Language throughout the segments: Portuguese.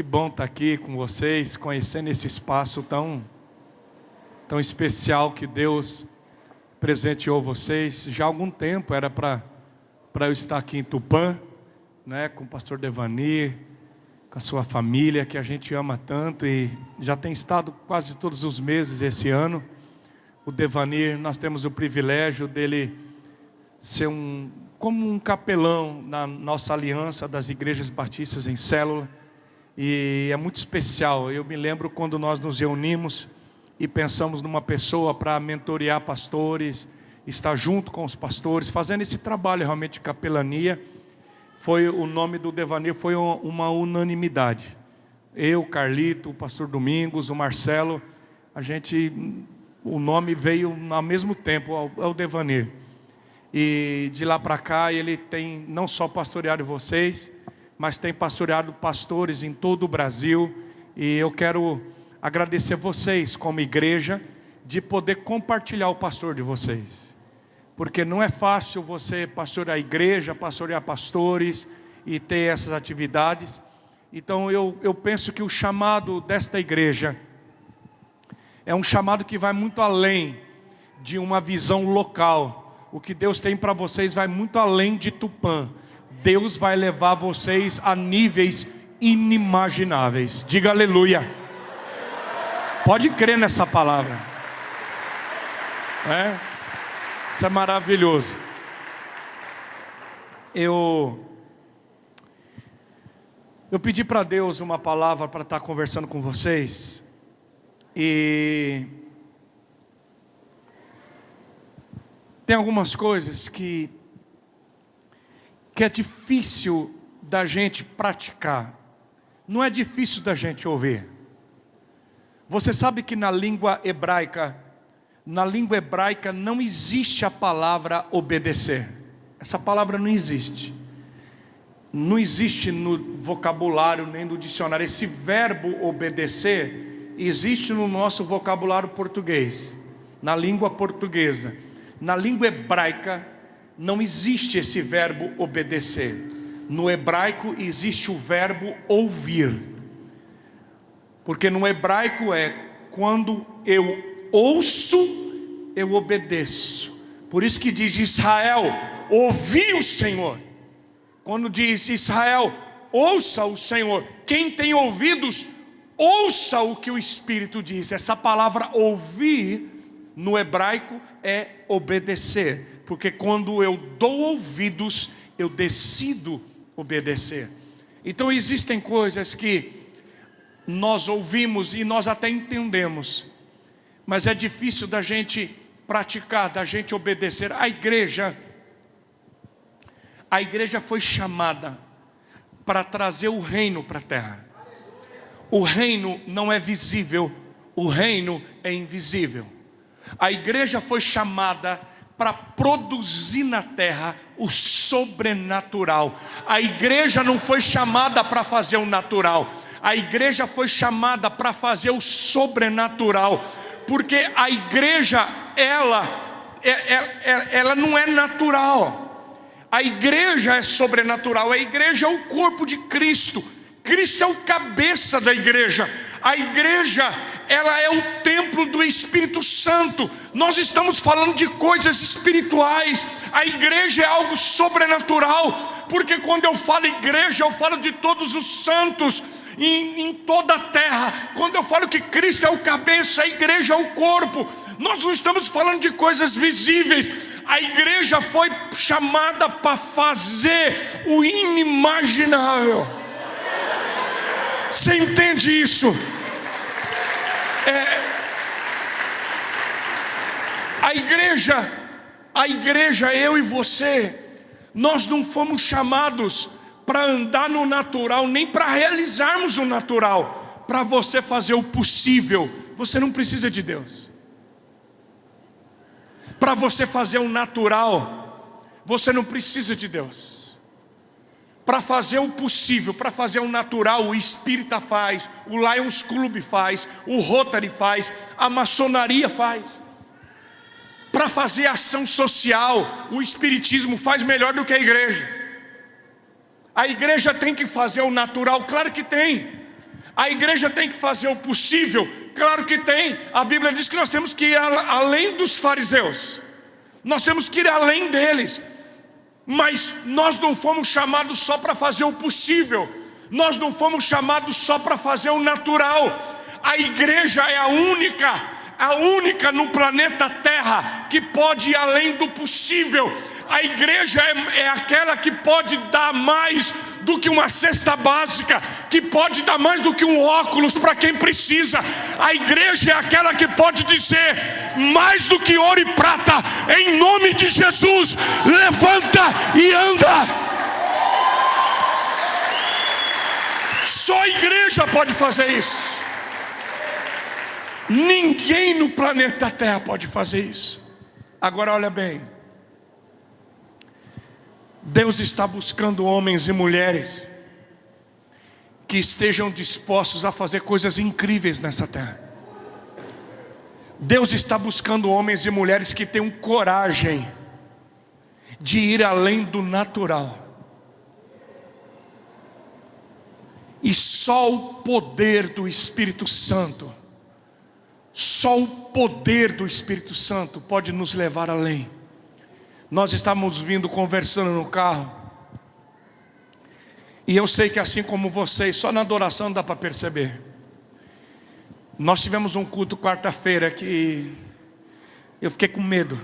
que bom estar aqui com vocês, conhecendo esse espaço tão especial que Deus presenteou vocês. Já há algum tempo era para eu estar aqui em Tupã, né, com o pastor Devanir, com a sua família, que a gente ama tanto, e já tem estado quase todos os meses esse ano. O Devanir, nós temos o privilégio dele ser como um capelão na nossa aliança das igrejas batistas em célula, e é muito especial. Eu me lembro quando nós nos reunimos e pensamos numa pessoa para mentorear pastores, estar junto com os pastores, fazendo esse trabalho realmente de capelania. O nome do Devanir foi uma unanimidade. Eu, Carlito, o pastor Domingos, o Marcelo, o nome veio ao mesmo tempo, ao Devanir. E de lá para cá ele tem não só pastoreado vocês, mas tem pastoreado pastores em todo o Brasil. E eu quero agradecer vocês como igreja de poder compartilhar o pastor de vocês. Porque não é fácil você pastorear a igreja, pastorear pastores e ter essas atividades. Então eu penso que o chamado desta igreja é um chamado que vai muito além de uma visão local. O que Deus tem para vocês vai muito além de Tupã. Deus vai levar vocês a níveis inimagináveis. Diga aleluia. Pode crer nessa palavra. Isso é maravilhoso. Eu pedi para Deus uma palavra para estar conversando com vocês. E tem algumas coisas que é difícil da gente praticar. Não é difícil da gente ouvir. Você sabe que na língua hebraica não existe a palavra obedecer. Essa palavra não existe. Não existe no vocabulário nem no dicionário. Esse verbo obedecer existe no nosso vocabulário português, na língua portuguesa. Na língua hebraica não existe esse verbo obedecer. No hebraico existe o verbo ouvir. Porque no hebraico é quando eu ouço, eu obedeço. Por isso que diz Israel, ouvi o Senhor. Quando diz Israel, ouça o Senhor. Quem tem ouvidos, ouça o que o Espírito diz. Essa palavra ouvir no hebraico é obedecer. Porque quando eu dou ouvidos, eu decido obedecer. Então existem coisas que nós ouvimos e nós até entendemos, mas é difícil da gente praticar, da gente obedecer. A igreja foi chamada para trazer o reino para a terra. O reino não é visível, o reino é invisível. A igreja foi chamada para produzir na terra o sobrenatural. A igreja não foi chamada para fazer o natural. A igreja foi chamada para fazer o sobrenatural. Porque a igreja, ela não é natural. A igreja é sobrenatural. A igreja é o corpo de Cristo. Cristo é o cabeça da igreja. A igreja, ela é o templo do Espírito Santo. Nós estamos falando de coisas espirituais. A igreja é algo sobrenatural. Porque quando eu falo igreja, eu falo de todos os santos em toda a terra. Quando eu falo que Cristo é o cabeça, a igreja é o corpo. Nós não estamos falando de coisas visíveis. A igreja foi chamada para fazer o inimaginável. Você entende isso? A igreja, eu e você, nós não fomos chamados para andar no natural, nem para realizarmos o natural. Para você fazer o possível, você não precisa de Deus. Para você fazer o natural, você não precisa de Deus. Para fazer o possível, para fazer o natural, o Espírita faz, o Lions Club faz, o Rotary faz, a maçonaria faz. Para fazer ação social, o Espiritismo faz melhor do que a igreja. A igreja tem que fazer o natural? Claro que tem. A igreja tem que fazer o possível? Claro que tem. A Bíblia diz que nós temos que ir além dos fariseus. Nós temos que ir além deles. Mas nós não fomos chamados só para fazer o possível. Nós não fomos chamados só para fazer o natural. A igreja é a única no planeta Terra que pode ir além do possível. A igreja é aquela que pode dar mais do que uma cesta básica, que pode dar mais do que um óculos para quem precisa. A igreja é aquela que pode dizer mais do que ouro e prata, em nome de Jesus, levanta e anda. Só a igreja pode fazer isso. Ninguém no planeta Terra pode fazer isso. Agora olha bem, Deus está buscando homens e mulheres que estejam dispostos a fazer coisas incríveis nessa terra. Deus está buscando homens e mulheres que tenham coragem de ir além do natural. E só o poder do Espírito Santo, só o poder do Espírito Santo pode nos levar além. Nós estávamos vindo conversando no carro, e eu sei que assim como vocês, só na adoração dá para perceber. Nós tivemos um culto quarta-feira que eu fiquei com medo.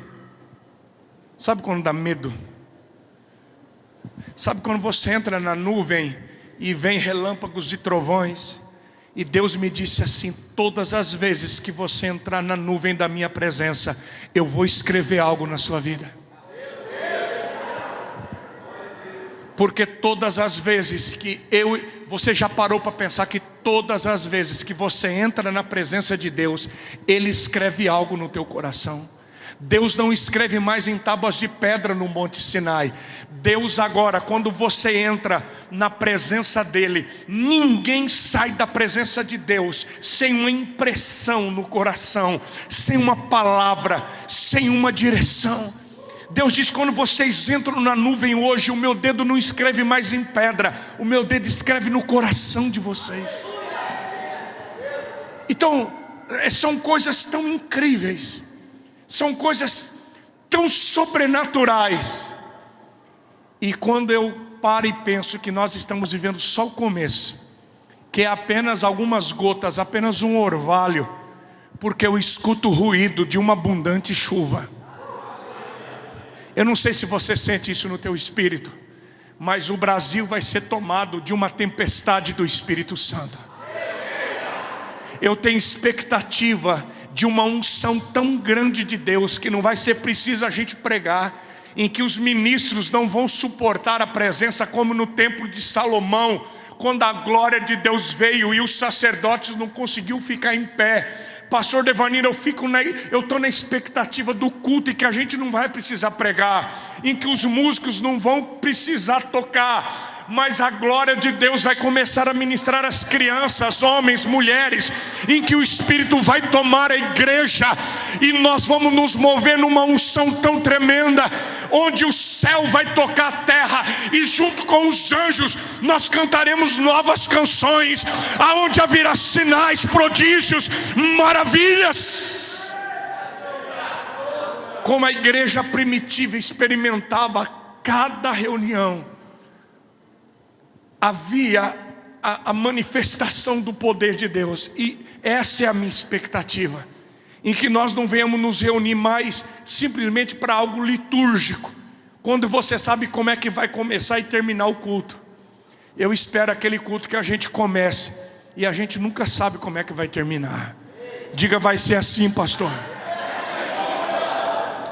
Sabe quando dá medo? Sabe quando você entra na nuvem e vem relâmpagos e trovões? E Deus me disse assim: todas as vezes que você entrar na nuvem da minha presença, eu vou escrever algo na sua vida. Porque todas as vezes que você já parou para pensar que todas as vezes que você entra na presença de Deus, Ele escreve algo no teu coração. Deus não escreve mais em tábuas de pedra no Monte Sinai. Deus agora, quando você entra na presença dEle, ninguém sai da presença de Deus sem uma impressão no coração, sem uma palavra, sem uma direção. Deus diz: quando vocês entram na nuvem hoje, o meu dedo não escreve mais em pedra, o meu dedo escreve no coração de vocês. Então, são coisas tão incríveis, são coisas tão sobrenaturais. E quando eu paro e penso que nós estamos vivendo só o começo, que é apenas algumas gotas, apenas um orvalho, porque eu escuto o ruído de uma abundante chuva. Eu não sei se você sente isso no teu espírito, mas o Brasil vai ser tomado de uma tempestade do Espírito Santo. Eu tenho expectativa de uma unção tão grande de Deus, que não vai ser preciso a gente pregar, em que os ministros não vão suportar a presença, como no templo de Salomão, quando a glória de Deus veio e os sacerdotes não conseguiram ficar em pé. Pastor Devanir, eu estou na expectativa do culto em que a gente não vai precisar pregar, em que os músicos não vão precisar tocar, mas a glória de Deus vai começar a ministrar as crianças, homens, mulheres, em que o Espírito vai tomar a igreja, e nós vamos nos mover numa unção tão tremenda, onde o céu vai tocar a terra, e junto com os anjos nós cantaremos novas canções, aonde haverá sinais, prodígios, maravilhas. Como a igreja primitiva experimentava cada reunião, havia a manifestação do poder de Deus. E essa é a minha expectativa, em que nós não venhamos nos reunir mais simplesmente para algo litúrgico, quando você sabe como é que vai começar e terminar o culto. Eu espero aquele culto que a gente comece e a gente nunca sabe como é que vai terminar. Diga: vai ser assim, pastor.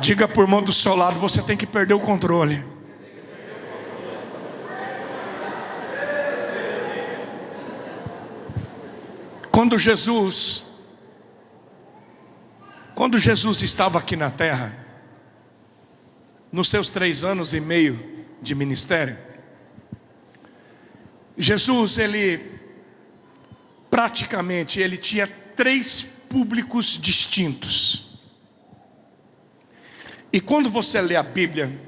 Diga por irmão do seu lado: você tem que perder o controle. Quando Jesus estava aqui na terra, nos seus 3 anos e meio de ministério, Jesus, ele tinha 3 públicos distintos. E quando você lê a Bíblia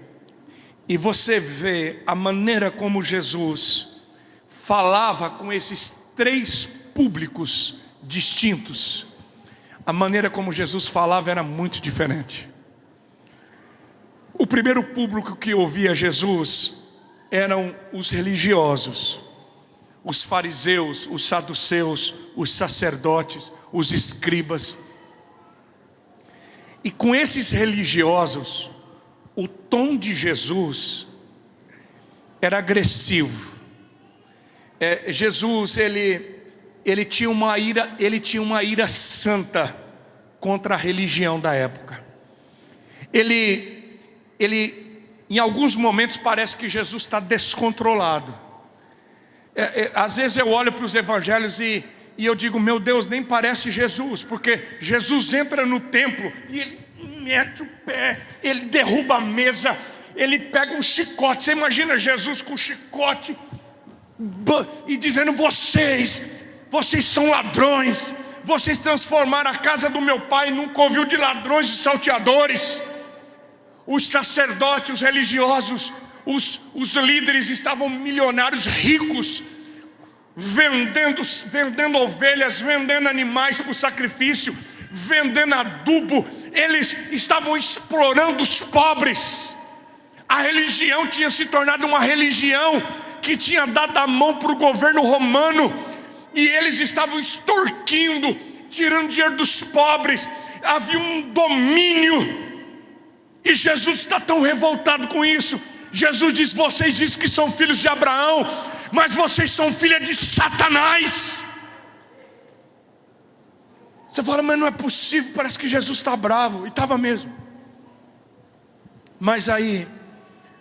e você vê a maneira como Jesus falava com esses 3 públicos distintos. A maneira como Jesus falava era muito diferente. O primeiro público que ouvia Jesus eram os religiosos, os fariseus, os saduceus, os sacerdotes, os escribas. E com esses religiosos, o tom de Jesus era agressivo. Jesus, ele tinha uma ira santa contra a religião da época. Ele em alguns momentos parece que Jesus está descontrolado. Às vezes eu olho para os evangelhos e eu digo, meu Deus, nem parece Jesus, porque Jesus entra no templo e ele mete o pé, ele derruba a mesa, ele pega um chicote. Você imagina Jesus com um chicote e dizendo, vocês são ladrões, vocês transformaram a casa do meu pai num covil de ladrões e salteadores. Os sacerdotes, os religiosos, os líderes estavam milionários, ricos, vendendo ovelhas, vendendo animais para o sacrifício, vendendo adubo. Eles estavam explorando os pobres. A religião tinha se tornado uma religião que tinha dado a mão para o governo romano, e eles estavam extorquindo, tirando dinheiro dos pobres. Havia um domínio. E Jesus está tão revoltado com isso. Jesus diz, vocês dizem que são filhos de Abraão, mas vocês são filhos de Satanás. Você fala, mas não é possível, parece que Jesus está bravo. E estava mesmo. Mas aí,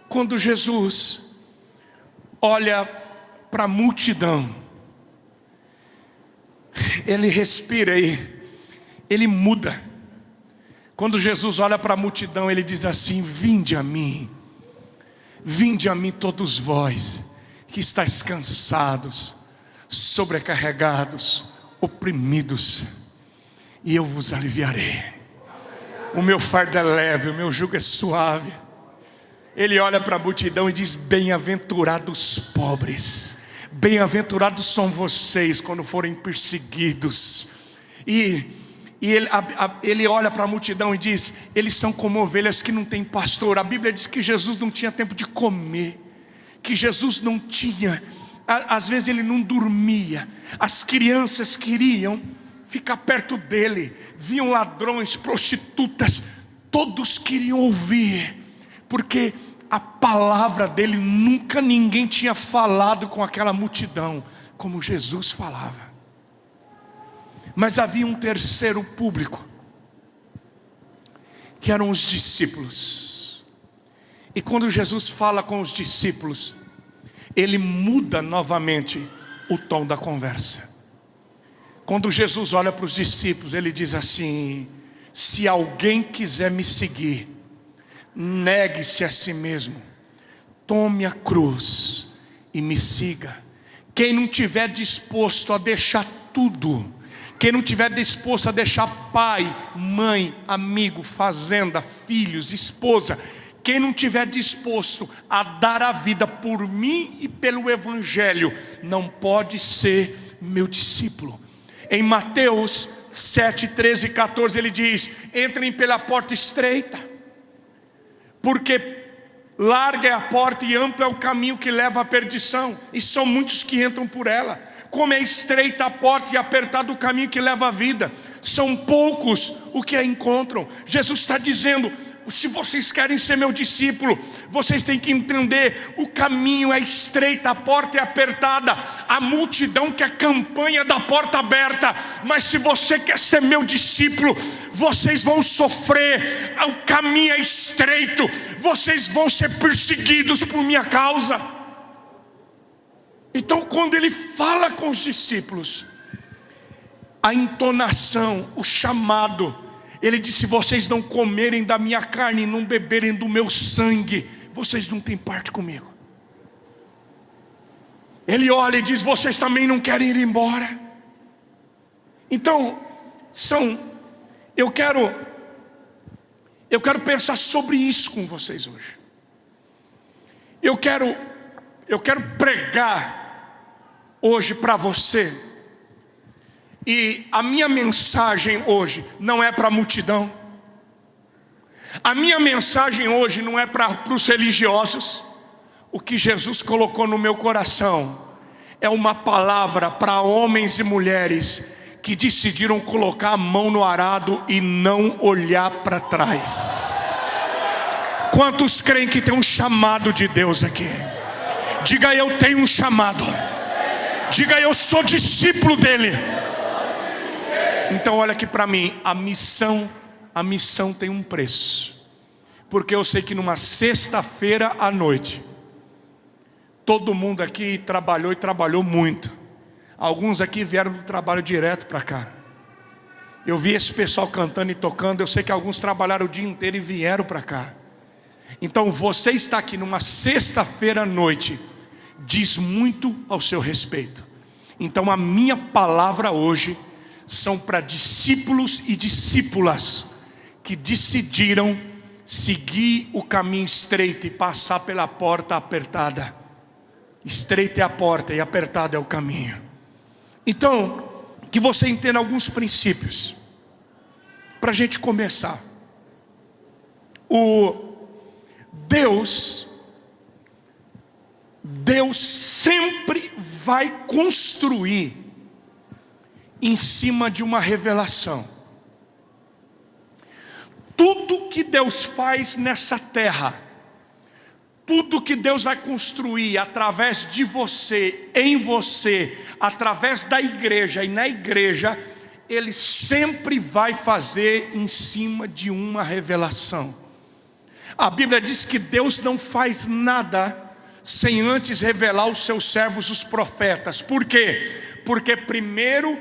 quando Jesus olha para a multidão, ele respira e ele muda. Quando Jesus olha para a multidão, ele diz assim, vinde a mim todos vós, que estáis cansados, sobrecarregados, oprimidos, e eu vos aliviarei. O meu fardo é leve, o meu jugo é suave. Ele olha para a multidão e diz, bem-aventurados pobres, bem-aventurados são vocês quando forem perseguidos. E ele olha para a multidão e diz, eles são como ovelhas que não têm pastor. A Bíblia diz que Jesus não tinha tempo de comer, que Jesus não tinha, às vezes ele não dormia. As crianças queriam ficar perto dele, viam ladrões, prostitutas, todos queriam ouvir, porque a palavra dele nunca ninguém tinha falado com aquela multidão como Jesus falava. Mas havia um terceiro público, que eram os discípulos. E quando Jesus fala com os discípulos, ele muda novamente o tom da conversa. Quando Jesus olha para os discípulos, ele diz assim, se alguém quiser me seguir, negue-se a si mesmo, tome a cruz e me siga. Quem não tiver disposto a deixar tudo, quem não estiver disposto a deixar pai, mãe, amigo, fazenda, filhos, esposa, quem não estiver disposto a dar a vida por mim e pelo evangelho, não pode ser meu discípulo. Em Mateus 7, 13 e 14 ele diz, entrem pela porta estreita, porque larga é a porta e amplo é o caminho que leva à perdição, e são muitos que entram por ela. Como é estreita a porta e apertado o caminho que leva à vida, são poucos o que a encontram. Jesus está dizendo, se vocês querem ser meu discípulo, vocês têm que entender, o caminho é estreito, a porta é apertada, a multidão quer campanha da porta aberta, mas se você quer ser meu discípulo, vocês vão sofrer, o caminho é estreito, vocês vão ser perseguidos por minha causa. Então quando ele fala com os discípulos, a entonação, o chamado, ele disse, se vocês não comerem da minha carne e não beberem do meu sangue, vocês não têm parte comigo. Ele olha e diz, vocês também não querem ir embora. Então, eu quero pensar sobre isso com vocês hoje. Eu quero pregar hoje para você E a minha mensagem hoje não é para a multidão. A minha mensagem hoje não é para os religiosos. O que Jesus colocou no meu coração é uma palavra para homens e mulheres que decidiram colocar a mão no arado e não olhar para trás. Quantos creem que tem um chamado de Deus aqui? Diga: eu tenho um chamado. Diga: eu sou discípulo dele. Então olha aqui para mim, a missão tem um preço. Porque eu sei que numa sexta-feira à noite, todo mundo aqui trabalhou e trabalhou muito. Alguns aqui vieram do trabalho direto para cá. Eu vi esse pessoal cantando e tocando. Eu sei que alguns trabalharam o dia inteiro e vieram para cá. Então você está aqui numa sexta-feira à noite, diz muito ao seu respeito. Então a minha palavra hoje são para discípulos e discípulas que decidiram seguir o caminho estreito e passar pela porta apertada. Estreita é a porta e apertado é o caminho. Então, que você entenda alguns princípios para a gente começar. Deus sempre vai construir em cima de uma revelação. Tudo que Deus faz nessa terra, tudo que Deus vai construir através de você, em você, através da igreja e na igreja, Ele sempre vai fazer em cima de uma revelação. A Bíblia diz que Deus não faz nada sem antes revelar aos seus servos, os profetas. Por quê? Porque primeiro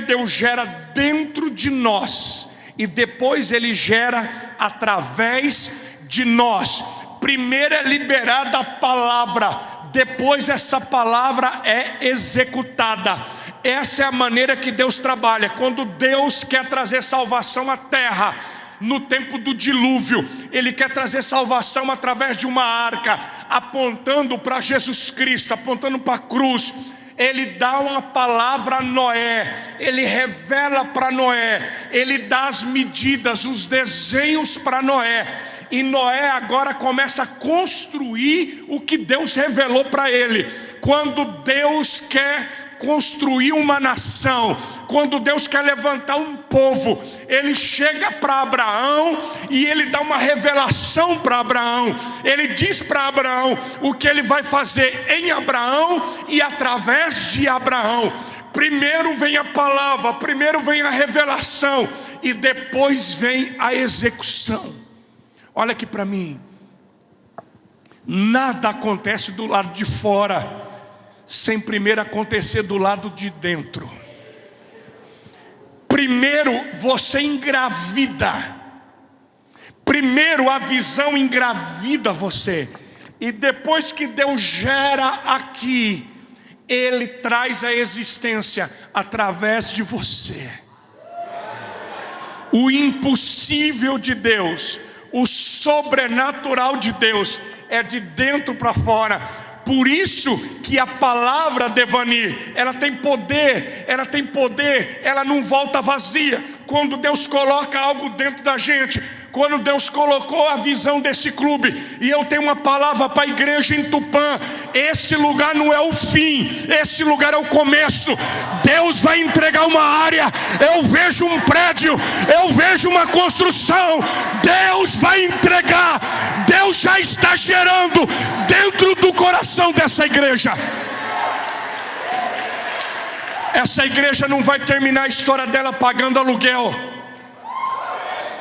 Deus gera dentro de nós, e depois Ele gera através de nós. Primeiro é liberada a palavra, depois essa palavra é executada. Essa é a maneira que Deus trabalha. Quando Deus quer trazer salvação à terra, no tempo do dilúvio, Ele quer trazer salvação através de uma arca, apontando para Jesus Cristo, apontando para a cruz. Ele dá uma palavra a Noé, Ele revela para Noé, Ele dá as medidas, os desenhos para Noé. E Noé agora começa a construir o que Deus revelou para ele. Quando Deus quer construir uma nação, quando Deus quer levantar um povo, Ele chega para Abraão e Ele dá uma revelação para Abraão. Ele diz para Abraão o que Ele vai fazer em Abraão e através de Abraão. Primeiro vem a palavra, primeiro vem a revelação e depois vem a execução. Olha aqui para mim, nada acontece do lado de fora sem primeiro acontecer do lado de dentro. Primeiro você engravida, primeiro a visão engravida você, e depois que Deus gera aqui, Ele traz a existência através de você. O impossível de Deus, o sobrenatural de Deus é de dentro para fora. Por isso que a palavra, Devani, ela tem poder, ela não volta vazia. Quando Deus coloca algo dentro da gente, quando Deus colocou a visão desse clube, e eu tenho uma palavra para a igreja em Tupã: esse lugar não é o fim, esse lugar é o começo. Deus vai entregar uma área, eu vejo um prédio, eu vejo uma construção, Deus vai entregar, Deus já está gerando dentro do coração dessa igreja. Essa igreja não vai terminar a história dela pagando aluguel.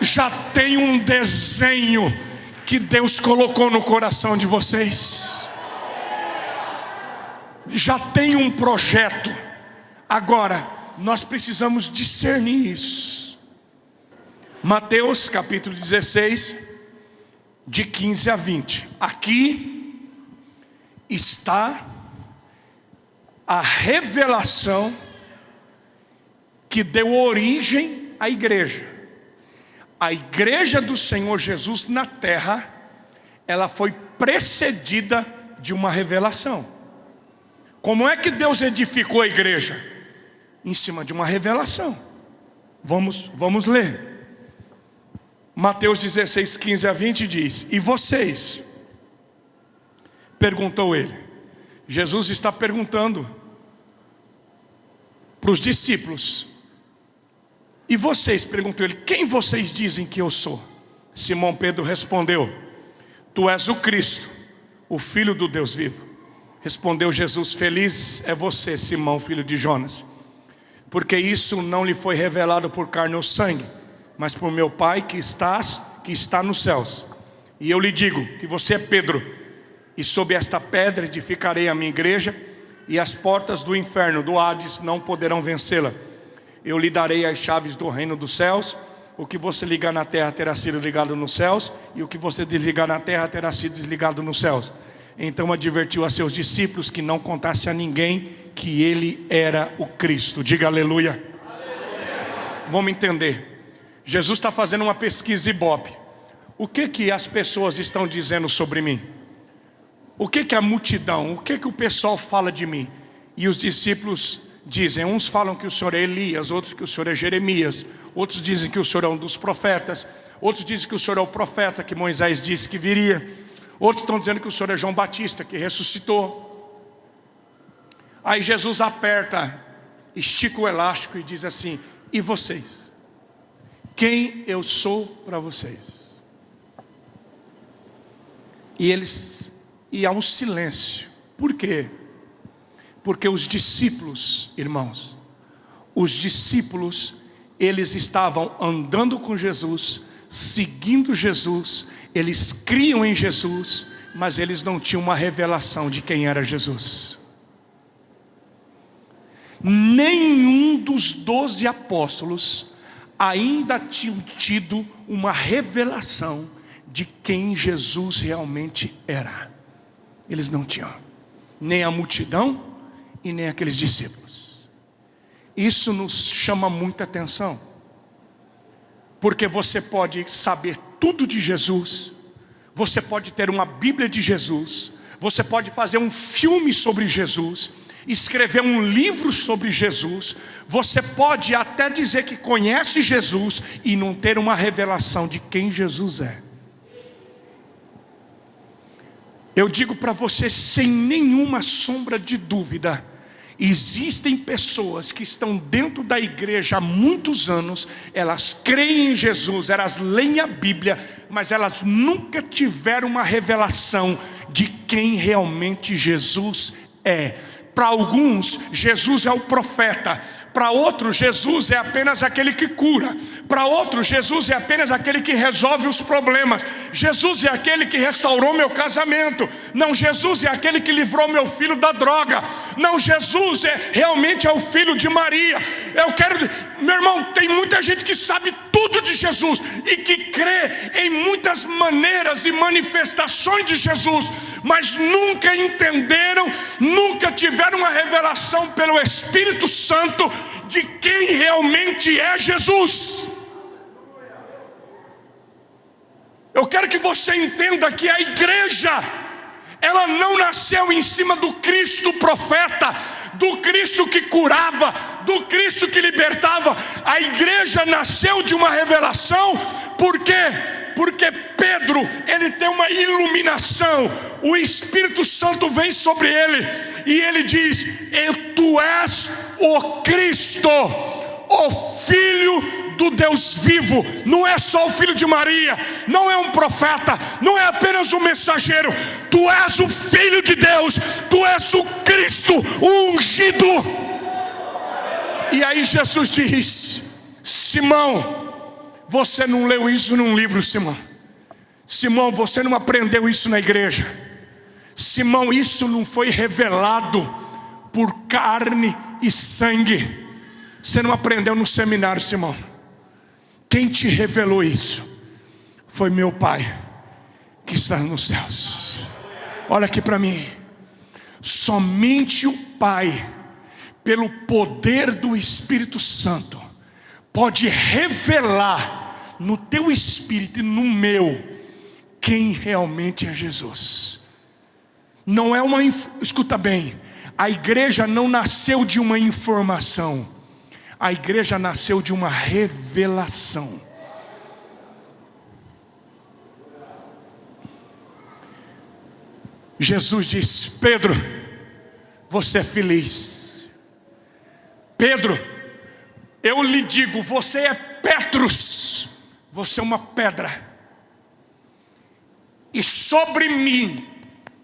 Já tem um desenho que Deus colocou no coração de vocês. Já tem um projeto. Agora, nós precisamos discernir isso. Mateus capítulo 16, de 15 a 20. Aqui está a revelação que deu origem à igreja. A igreja do Senhor Jesus na terra, ela foi precedida de uma revelação. Como é que Deus edificou a igreja? em cima de uma revelação. Vamos ler. Mateus 16, 15 a 20 diz: e vocês? Perguntou ele. Jesus está perguntando para os discípulos. E vocês? Perguntou ele: quem vocês dizem que eu sou? Simão Pedro respondeu: tu és o Cristo, o Filho do Deus vivo. Respondeu Jesus: feliz é você, Simão, filho de Jonas, porque isso não lhe foi revelado por carne ou sangue, mas por meu Pai que está nos céus. E eu lhe digo que você é Pedro, e sob esta pedra edificarei a minha igreja, e as portas do inferno, do Hades, não poderão vencê-la. Eu lhe darei as chaves do reino dos céus. O que você ligar na terra terá sido ligado nos céus, e o que você desligar na terra terá sido desligado nos céus. Então advertiu a seus discípulos que não contasse a ninguém que ele era o Cristo. Diga aleluia. Aleluia. Vamos entender. Jesus está fazendo uma pesquisa Ibope. O que as pessoas estão dizendo sobre mim? O que a multidão, o que o pessoal fala de mim? E os discípulos dizem, uns falam que o Senhor é Elias, outros que o Senhor é Jeremias, outros dizem que o Senhor é um dos profetas, outros dizem que o Senhor é o profeta que Moisés disse que viria, outros estão dizendo que o Senhor é João Batista que ressuscitou. Aí Jesus aperta, estica o elástico e diz assim: e vocês? Quem eu sou para vocês? E há um silêncio. Por quê? Porque os discípulos, irmãos, os discípulos, eles estavam andando com Jesus, seguindo Jesus, eles criam em Jesus, mas eles não tinham uma revelação de quem era Jesus. Nenhum dos 12 apóstolos ainda tinham tido uma revelação de quem Jesus realmente era. Eles não tinham, nem a multidão e nem aqueles discípulos. Isso nos chama muita atenção, porque você pode saber tudo de Jesus, você pode ter uma Bíblia de Jesus, você pode fazer um filme sobre Jesus, escrever um livro sobre Jesus, você pode até dizer que conhece Jesus e não ter uma revelação de quem Jesus é. Eu digo para você sem nenhuma sombra de dúvida, existem pessoas que estão dentro da igreja há muitos anos, elas creem em Jesus, elas leem a Bíblia, mas elas nunca tiveram uma revelação de quem realmente Jesus é. Para alguns, Jesus é o profeta. Para outros, Jesus é apenas aquele que cura. Para outros, Jesus é apenas aquele que resolve os problemas. Jesus é aquele que restaurou meu casamento. Não, Jesus é aquele que livrou meu filho da droga. Não, Jesus realmente é o filho de Maria. Meu irmão, tem muita gente que sabe tudo de Jesus e que crê em muitas maneiras e manifestações de Jesus, mas nunca entenderam, nunca tiveram uma revelação pelo Espírito Santo de quem realmente é Jesus. Eu quero que você entenda que a igreja, ela não nasceu em cima do Cristo profeta, do Cristo que curava, do Cristo que libertava. A igreja nasceu de uma revelação. Por quê? Porque Pedro, ele tem uma iluminação, o Espírito Santo vem sobre ele, e ele diz: tu és o Cristo, o Filho do Deus vivo. Não é só o filho de Maria, não é um profeta, não é apenas um mensageiro. Tu és o Filho de Deus, tu és o Cristo, o ungido. E aí Jesus diz: Simão, você não leu isso num livro, Simão. Simão, você não aprendeu isso na igreja. Simão, isso não foi revelado por carne e sangue. Você não aprendeu no seminário, Simão. Quem te revelou isso foi meu Pai que está nos céus. Olha aqui para mim. Somente o Pai, pelo poder do Espírito Santo, pode revelar no teu espírito e no meu quem realmente é Jesus. Não é escuta bem, a igreja não nasceu de uma informação, A igreja nasceu de uma revelação. Jesus diz: Pedro, você é feliz. Pedro, eu lhe digo, você é Petrus, você é uma pedra. E sobre mim,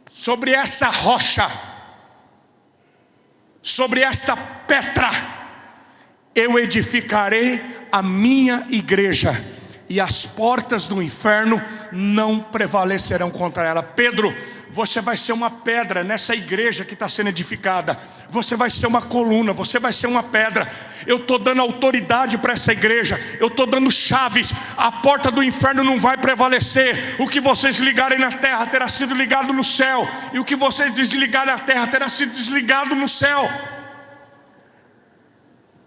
sobre essa rocha, sobre esta pedra, eu edificarei a minha igreja, e as portas do inferno não prevalecerão contra ela. Pedro, você vai ser uma pedra nessa igreja que está sendo edificada. Você vai ser uma coluna, você vai ser uma pedra. Eu estou dando autoridade para essa igreja, eu estou dando chaves. A porta do inferno não vai prevalecer. O que vocês ligarem na terra terá sido ligado no céu, e o que vocês desligarem na terra terá sido desligado no céu.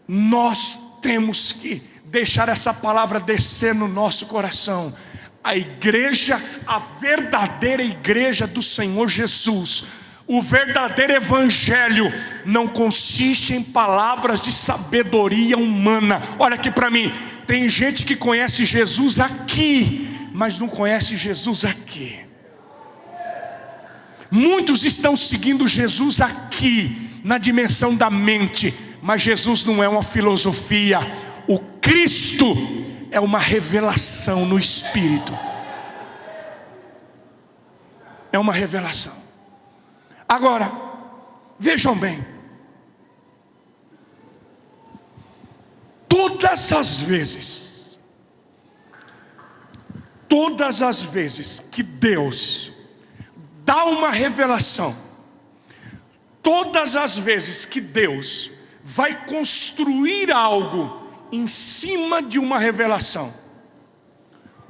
Nós temos que deixar essa palavra descer no nosso coração. A igreja, a verdadeira igreja do Senhor Jesus, o verdadeiro evangelho, não consiste em palavras de sabedoria humana. Olha aqui para mim, tem gente que conhece Jesus aqui, mas não conhece Jesus aqui. Muitos estão seguindo Jesus aqui, na dimensão da mente, mas Jesus não é uma filosofia. O Cristo é uma revelação no Espírito. É uma revelação. Agora, vejam bem. Todas as vezes que Deus dá uma revelação, todas as vezes que Deus vai construir algo em cima de uma revelação,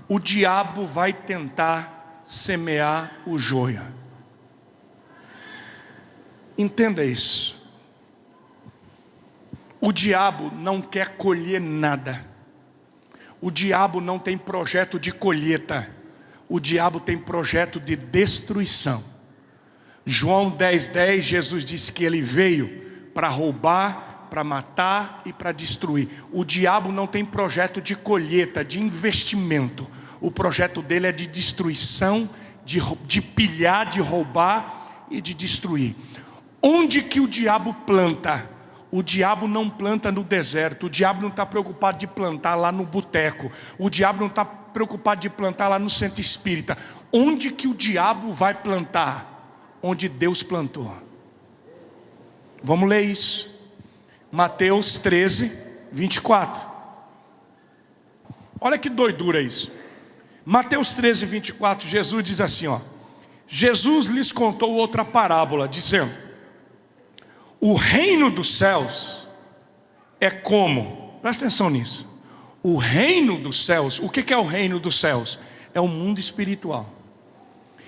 o diabo vai tentar semear o joio. Entenda isso. O diabo não quer colher nada. O diabo não tem projeto de colheita. O diabo tem projeto de destruição. João 10:10, Jesus disse que ele veio para roubar, para matar e para destruir. O diabo não tem projeto de colheita, de investimento. O projeto dele é de destruição, de pilhar, de roubar e de destruir. Onde que o diabo planta? O diabo não planta no deserto. O diabo não está preocupado de plantar lá no boteco. O diabo não está preocupado de plantar lá no centro espírita. Onde que o diabo vai plantar? Onde Deus plantou. Vamos ler isso. Mateus 13, 24. Olha que doidura isso. Mateus 13, 24, Jesus diz assim, ó. Jesus lhes contou outra parábola, dizendo: o reino dos céus é como, presta atenção nisso. O reino dos céus, o que é o reino dos céus? É o mundo espiritual.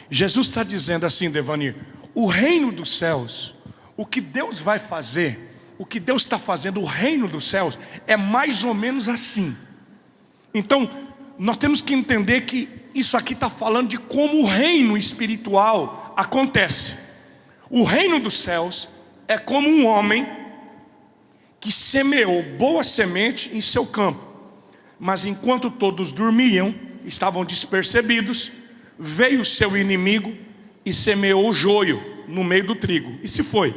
Jesus está dizendo assim, Devanir, o reino dos céus, o que Deus vai fazer, o que Deus está fazendo, o reino dos céus, é mais ou menos assim. Então, nós temos que entender que isso aqui está falando de como o reino espiritual acontece. O reino dos céus é como um homem que semeou boa semente em seu campo, mas enquanto todos dormiam, estavam despercebidos, veio o seu inimigo e semeou o joio no meio do trigo, e se foi.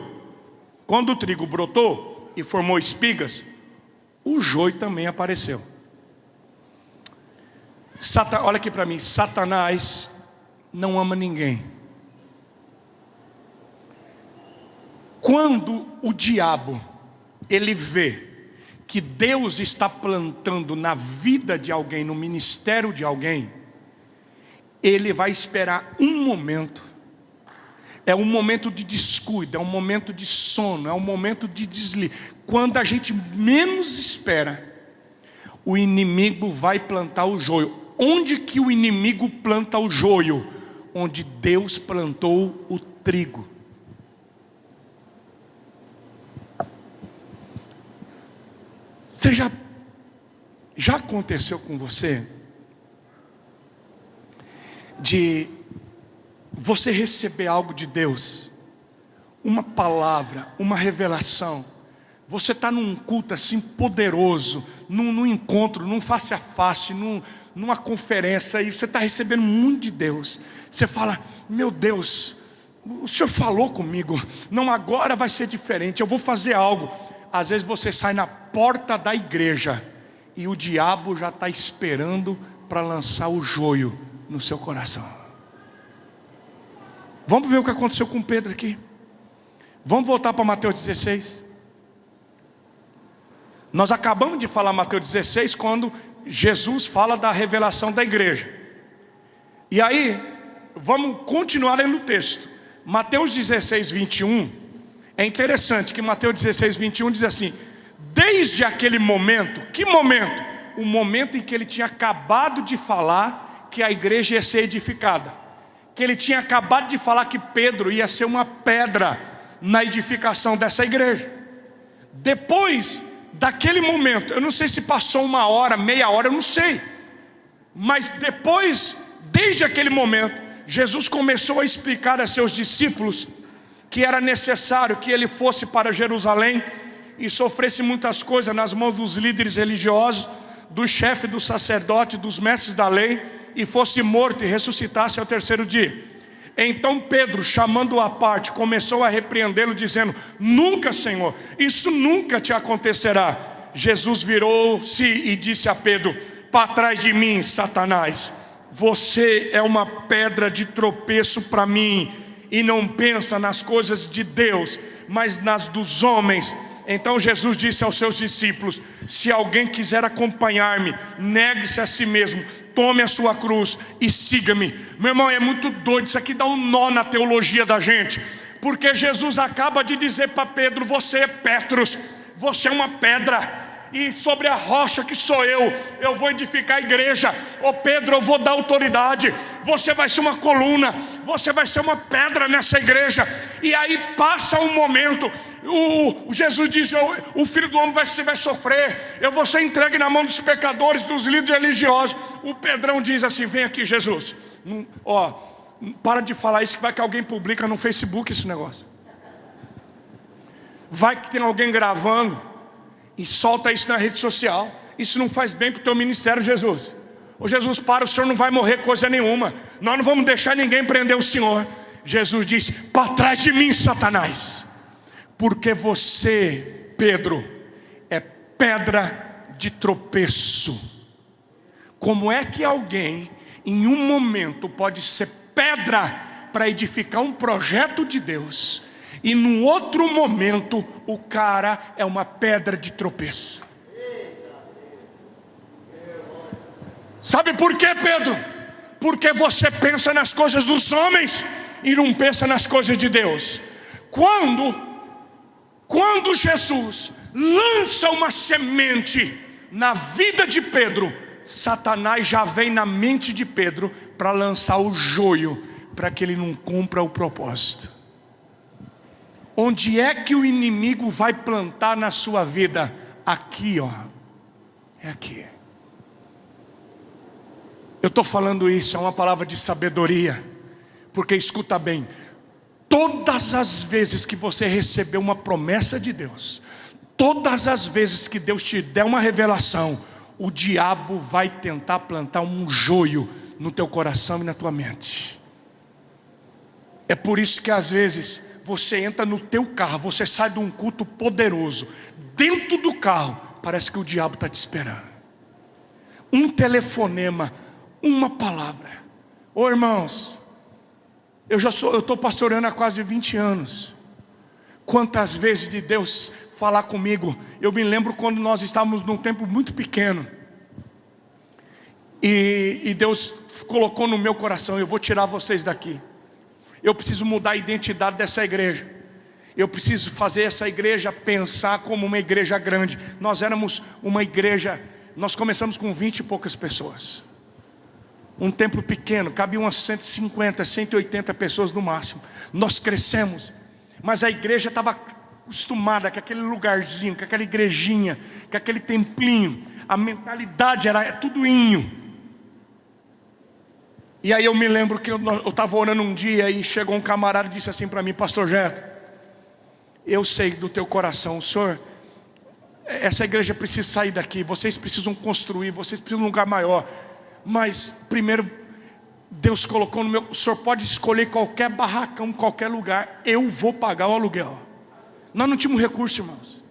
Quando o trigo brotou e formou espigas, o joio também apareceu. Olha aqui para mim, Satanás não ama ninguém. Quando o diabo, ele vê que Deus está plantando na vida de alguém, no ministério de alguém, ele vai esperar um momento. É um momento de descuido, é um momento de sono, é um momento de deslize. Quando a gente menos espera, o inimigo vai plantar o joio. Onde que o inimigo planta o joio? Onde Deus plantou o trigo. Você já aconteceu com você de você receber algo de Deus, uma palavra, uma revelação, Você está num culto assim poderoso, num encontro, num face a face, numa conferência, e você está recebendo muito de Deus. Você fala: meu Deus, o Senhor falou comigo, não, agora vai ser diferente, eu vou fazer algo. Às vezes você sai na porta da igreja e o diabo já está esperando para lançar o joio no seu coração. Vamos ver o que aconteceu com Pedro aqui. Vamos voltar para Mateus 16. Nós acabamos de falar Mateus 16, quando Jesus fala da revelação da igreja. E aí, vamos continuar lendo o texto. Mateus 16, 21. É interessante que Mateus 16, 21 diz assim: desde aquele momento, que momento? O momento em que ele tinha acabado de falar que a igreja ia ser edificada, que ele tinha acabado de falar que Pedro ia ser uma pedra na edificação dessa igreja. Depois daquele momento, eu não sei se passou uma hora, meia hora, eu não sei, mas depois, desde aquele momento, Jesus começou a explicar a seus discípulos que era necessário que ele fosse para Jerusalém e sofresse muitas coisas nas mãos dos líderes religiosos, do chefe do sacerdote, dos mestres da lei, e fosse morto e ressuscitasse ao terceiro dia. Então Pedro, chamando-o à parte, começou a repreendê-lo, dizendo: nunca, Senhor, isso nunca te acontecerá. Jesus virou-se e disse a Pedro: para trás de mim, Satanás, você é uma pedra de tropeço para mim, e não pensa nas coisas de Deus, mas nas dos homens. Então Jesus disse aos seus discípulos: se alguém quiser acompanhar-me, negue-se a si mesmo, tome a sua cruz e siga-me. Meu irmão, é muito doido, isso aqui dá um nó na teologia da gente, porque Jesus acaba de dizer para Pedro: você é Petros, você é uma pedra, e sobre a rocha que sou eu vou edificar a igreja. Ô Pedro, eu vou dar autoridade, você vai ser uma coluna, você vai ser uma pedra nessa igreja. E aí passa um momento, Jesus diz: o Filho do Homem vai sofrer, eu vou ser entregue na mão dos pecadores, dos líderes religiosos. O Pedrão diz assim: vem aqui, Jesus, para de falar isso, que vai que alguém publica no Facebook esse negócio, vai que tem alguém gravando e solta isso na rede social. Isso não faz bem para o teu ministério, Jesus. Ô Jesus, para, o Senhor não vai morrer coisa nenhuma, nós não vamos deixar ninguém prender o Senhor. Jesus disse: para trás de mim, Satanás, porque você, Pedro, é pedra de tropeço. Como é que alguém em um momento pode ser pedra para edificar um projeto de Deus, e num outro momento o cara é uma pedra de tropeço? Sabe por quê, Pedro? Porque você pensa nas coisas dos homens e não pensa nas coisas de Deus. Quando Jesus lança uma semente na vida de Pedro, Satanás já vem na mente de Pedro para lançar o joio, para que ele não cumpra o propósito. Onde é que o inimigo vai plantar na sua vida? Aqui, ó. É aqui. Eu estou falando isso, é uma palavra de sabedoria, porque escuta bem: todas as vezes que você recebeu uma promessa de Deus, todas as vezes que Deus te der uma revelação, o diabo vai tentar plantar um joio no teu coração e na tua mente. É por isso que às vezes você entra no teu carro, você sai de um culto poderoso, dentro do carro parece que o diabo está te esperando. Um telefonema, uma palavra. Ô irmãos, eu estou pastoreando há quase 20 anos. Quantas vezes de Deus falar comigo. Eu me lembro quando nós estávamos num tempo muito pequeno, e Deus colocou no meu coração: eu vou tirar vocês daqui, eu preciso mudar a identidade dessa igreja, eu preciso fazer essa igreja pensar como uma igreja grande. Nós éramos uma igreja, nós começamos com 20 e poucas pessoas, um templo pequeno, cabia umas 150, 180 pessoas no máximo. Nós crescemos, mas a igreja estava acostumada com aquele lugarzinho, com aquela igrejinha, com aquele templinho. A mentalidade era tudo inho. E aí eu me lembro que eu estava orando um dia, e chegou um camarada e disse assim para mim: pastor Jeto, eu sei do teu coração, o senhor essa igreja precisa sair daqui, vocês precisam construir, vocês precisam de um lugar maior. Mas primeiro Deus colocou no meu, o senhor pode escolher qualquer barracão, qualquer lugar, eu vou pagar o aluguel. Nós não tínhamos recurso, irmãos,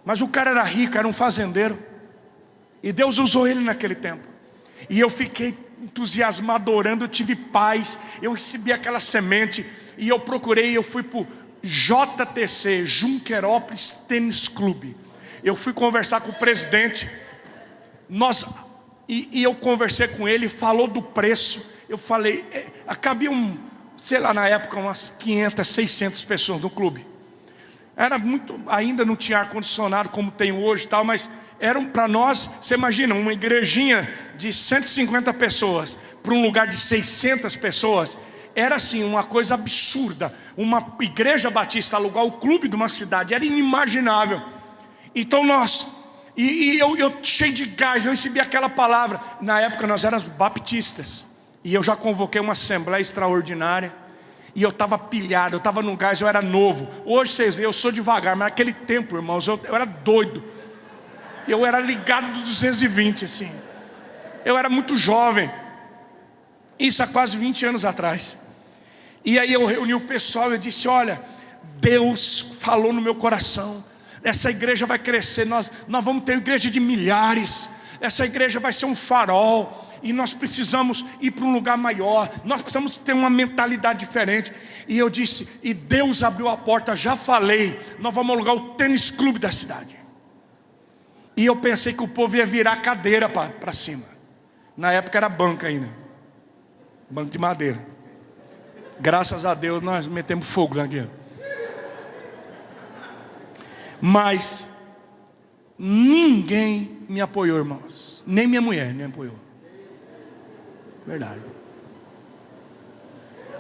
mas o cara era rico, era um fazendeiro, e Deus usou ele naquele tempo. E eu fiquei entusiasmado orando, eu tive paz, eu recebi aquela semente, e eu procurei, eu fui para o JTC, Junquerópolis Tênis Clube. Eu fui conversar com o presidente, e eu conversei com ele, falou do preço. Eu falei, cabia sei lá, na época umas 500, 600 pessoas no clube. Era muito, ainda não tinha ar-condicionado como tem hoje e tal, mas eram para nós, você imagina, uma igrejinha de 150 pessoas para um lugar de 600 pessoas, era assim, uma coisa absurda. Uma igreja batista alugar o clube de uma cidade, era inimaginável. Então eu cheio de gás, eu recebi aquela palavra. Na época nós éramos baptistas, e eu já convoquei uma assembleia extraordinária, e eu estava pilhado, eu estava no gás, eu era novo. Hoje vocês veem, eu sou devagar, mas naquele tempo, irmãos, eu era doido. Eu era ligado do 220, assim. Eu era muito jovem. Isso há quase 20 anos atrás. E aí eu reuni o pessoal e eu disse, olha, Deus falou no meu coração, essa igreja vai crescer, nós vamos ter igreja de milhares, essa igreja vai ser um farol, e nós precisamos ir para um lugar maior, nós precisamos ter uma mentalidade diferente. E eu disse, e Deus abriu a porta, já falei, nós vamos alugar o tênis clube da cidade. E eu pensei que o povo ia virar cadeira para cima. Na época era banco ainda, banco de madeira. Graças a Deus nós metemos fogo naquilo. Mas ninguém me apoiou, irmãos. Nem minha mulher me apoiou. Verdade.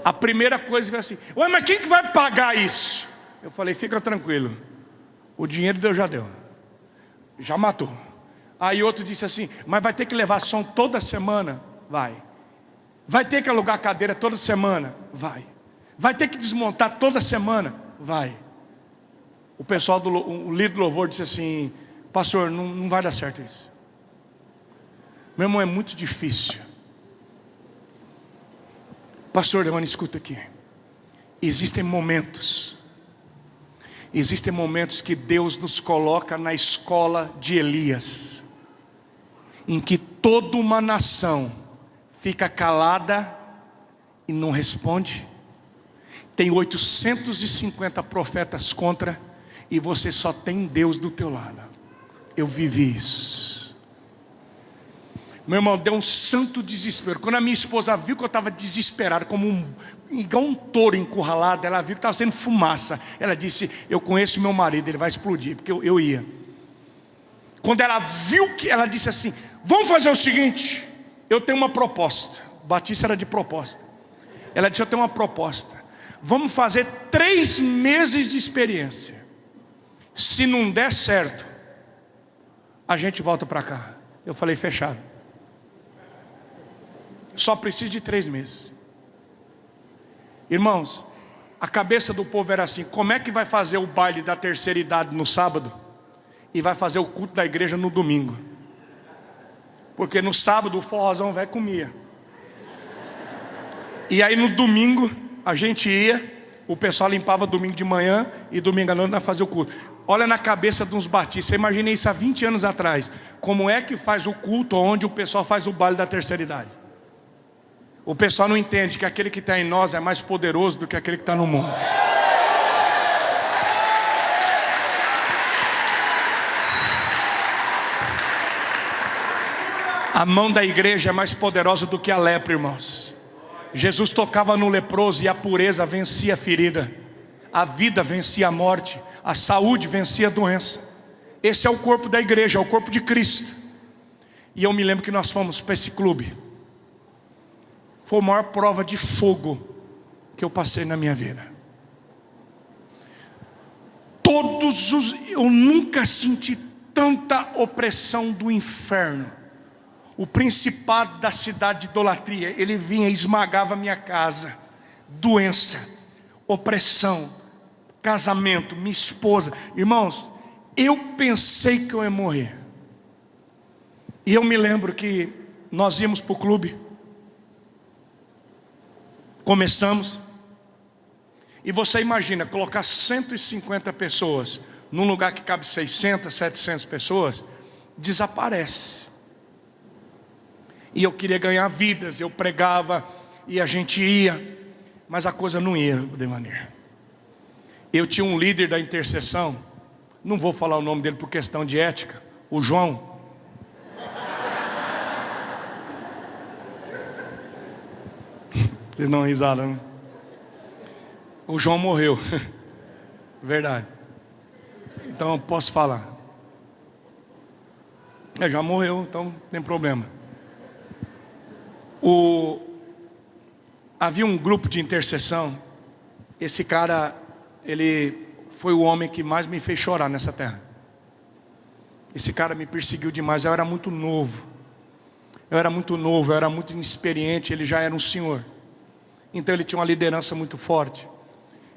A primeira coisa foi assim, ué, mas quem que vai pagar isso? Eu falei, fica tranquilo, o dinheiro Deus já deu, já matou. Aí outro disse assim, mas vai ter que levar som toda semana? Vai ter que alugar cadeira toda semana? Vai ter que desmontar toda semana? Vai. O pessoal o líder do louvor disse assim, pastor, não vai dar certo isso. Meu irmão, é muito difícil. Pastor Devani, escuta aqui. Existem momentos que Deus nos coloca na escola de Elias, em que toda uma nação fica calada e não responde. Tem 850 profetas contra, e você só tem Deus do teu lado. Eu vivi isso. Meu irmão, deu um santo desespero. Quando a minha esposa viu que eu estava desesperado, igual um touro encurralado, ela viu que estava sendo fumaça. Ela disse, eu conheço meu marido, ele vai explodir, porque eu ia. Quando ela viu que, ela disse assim, vamos fazer o seguinte, eu tenho uma proposta. Batista era de proposta. Ela disse, eu tenho uma proposta. Vamos fazer 3 meses de experiência. Se não der certo, a gente volta para cá. Eu falei, fechado. Só precisa de 3 meses. Irmãos, a cabeça do povo era assim, como é que vai fazer o baile da terceira idade no sábado e vai fazer o culto da igreja no domingo? Porque no sábado o forrozão velho comia, e aí no domingo a gente ia, o pessoal limpava domingo de manhã, e domingo à noite nós fazíamos o culto. Olha na cabeça de uns batistas, você imagina isso há 20 anos atrás, como é que faz o culto onde o pessoal faz o baile da terceira idade? O pessoal não entende que aquele que está em nós é mais poderoso do que aquele que está no mundo. A mão da igreja é mais poderosa do que a lepra, irmãos. Jesus tocava no leproso e a pureza vencia a ferida, a vida vencia a morte, a saúde vencia a doença. Esse é o corpo da igreja, é o corpo de Cristo. E eu me lembro que nós fomos para esse clube. Foi a maior prova de fogo que eu passei na minha vida. Eu nunca senti tanta opressão do inferno. O principado da cidade de idolatria, ele vinha e esmagava a minha casa. Doença, opressão, casamento, minha esposa. Irmãos, Eu pensei que eu ia morrer. E eu me lembro que nós íamos para o clube, começamos, e você imagina, colocar 150 pessoas num lugar que cabe 600, 700 pessoas, desaparece. E eu queria ganhar vidas, eu pregava, e a gente ia, mas a coisa não ia de maneira. Eu tinha um líder da intercessão, não vou falar o nome dele por questão de ética, o João. Vocês não risaram, né? O João morreu. Verdade. Então eu posso falar. Já morreu, então não tem problema. Havia um grupo de intercessão. Esse cara, ele foi o homem que mais me fez chorar nessa terra. Esse cara me perseguiu demais. Eu era muito novo, eu era muito inexperiente. Ele já era um senhor. Então ele tinha uma liderança muito forte.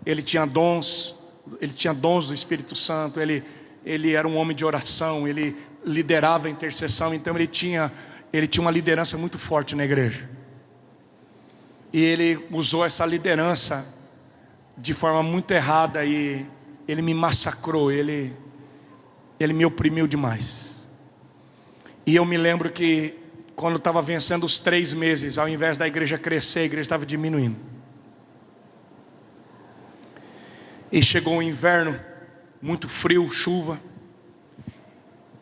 Ele tinha dons do Espírito Santo. Ele era um homem de oração. Ele liderava a intercessão. Então ele tinha uma liderança muito forte na igreja. E ele usou essa liderança de forma muito errada. E ele me massacrou. Ele me oprimiu demais. E eu me lembro que quando estava vencendo os 3 meses, ao invés da igreja crescer, a igreja estava diminuindo. E chegou o inverno, muito frio, chuva.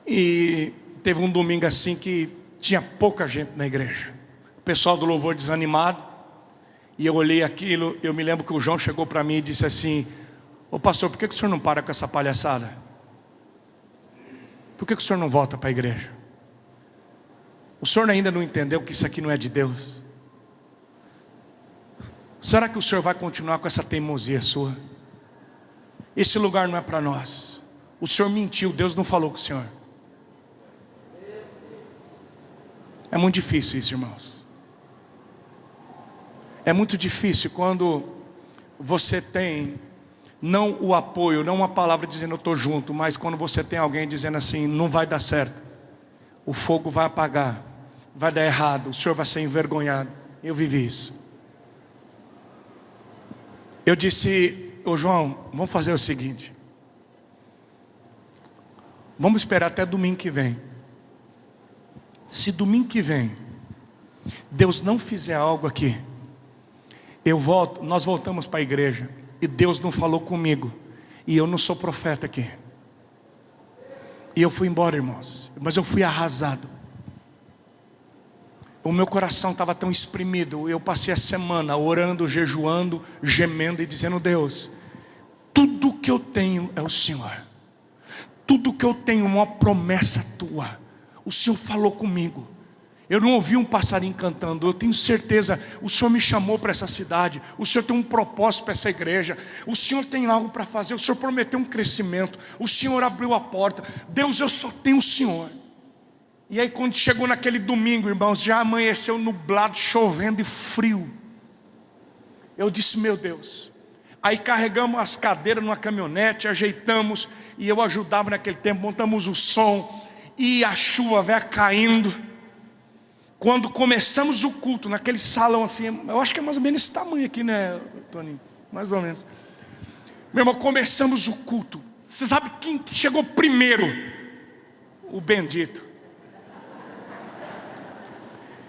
E teve um domingo assim que tinha pouca gente na igreja. O pessoal do louvor desanimado. E eu olhei aquilo, eu me lembro que o João chegou para mim e disse assim: ô pastor, por que o senhor não para com essa palhaçada? Por que o senhor não volta para a igreja? O senhor ainda não entendeu que isso aqui não é de Deus? Será que o senhor vai continuar com essa teimosia sua? Esse lugar não é para nós. O senhor mentiu, Deus não falou com o senhor. É muito difícil isso, irmãos. É muito difícil quando você tem não o apoio, não uma palavra dizendo eu estou junto, mas quando você tem alguém dizendo assim, não vai dar certo, o fogo vai apagar, vai dar errado, o senhor vai ser envergonhado. Eu vivi isso. Eu disse: ô João, vamos fazer o seguinte, vamos esperar até domingo que vem. Se domingo que vem Deus não fizer algo aqui, nós voltamos para a igreja. E Deus não falou comigo, e eu não sou profeta aqui. E eu fui embora, irmãos. Mas eu fui arrasado. O meu coração estava tão exprimido. Eu passei a semana orando, jejuando, gemendo e dizendo: Deus, tudo que eu tenho é o Senhor. Tudo que eu tenho é uma promessa tua. O Senhor falou comigo. Eu não ouvi um passarinho cantando. Eu tenho certeza, o Senhor me chamou para essa cidade. O Senhor tem um propósito para essa igreja. O Senhor tem algo para fazer. O Senhor prometeu um crescimento. O Senhor abriu a porta. Deus, eu só tenho o Senhor. E aí quando chegou naquele domingo, irmãos, já amanheceu nublado, chovendo e frio. Eu disse: meu Deus. Aí carregamos as cadeiras numa caminhonete, ajeitamos. E eu ajudava naquele tempo, montamos o som. E a chuva veio caindo. Quando começamos o culto, naquele salão assim, eu acho que é mais ou menos esse tamanho aqui, né, Toninho? Mais ou menos. Meu irmão, começamos o culto. Você sabe quem chegou primeiro? O bendito.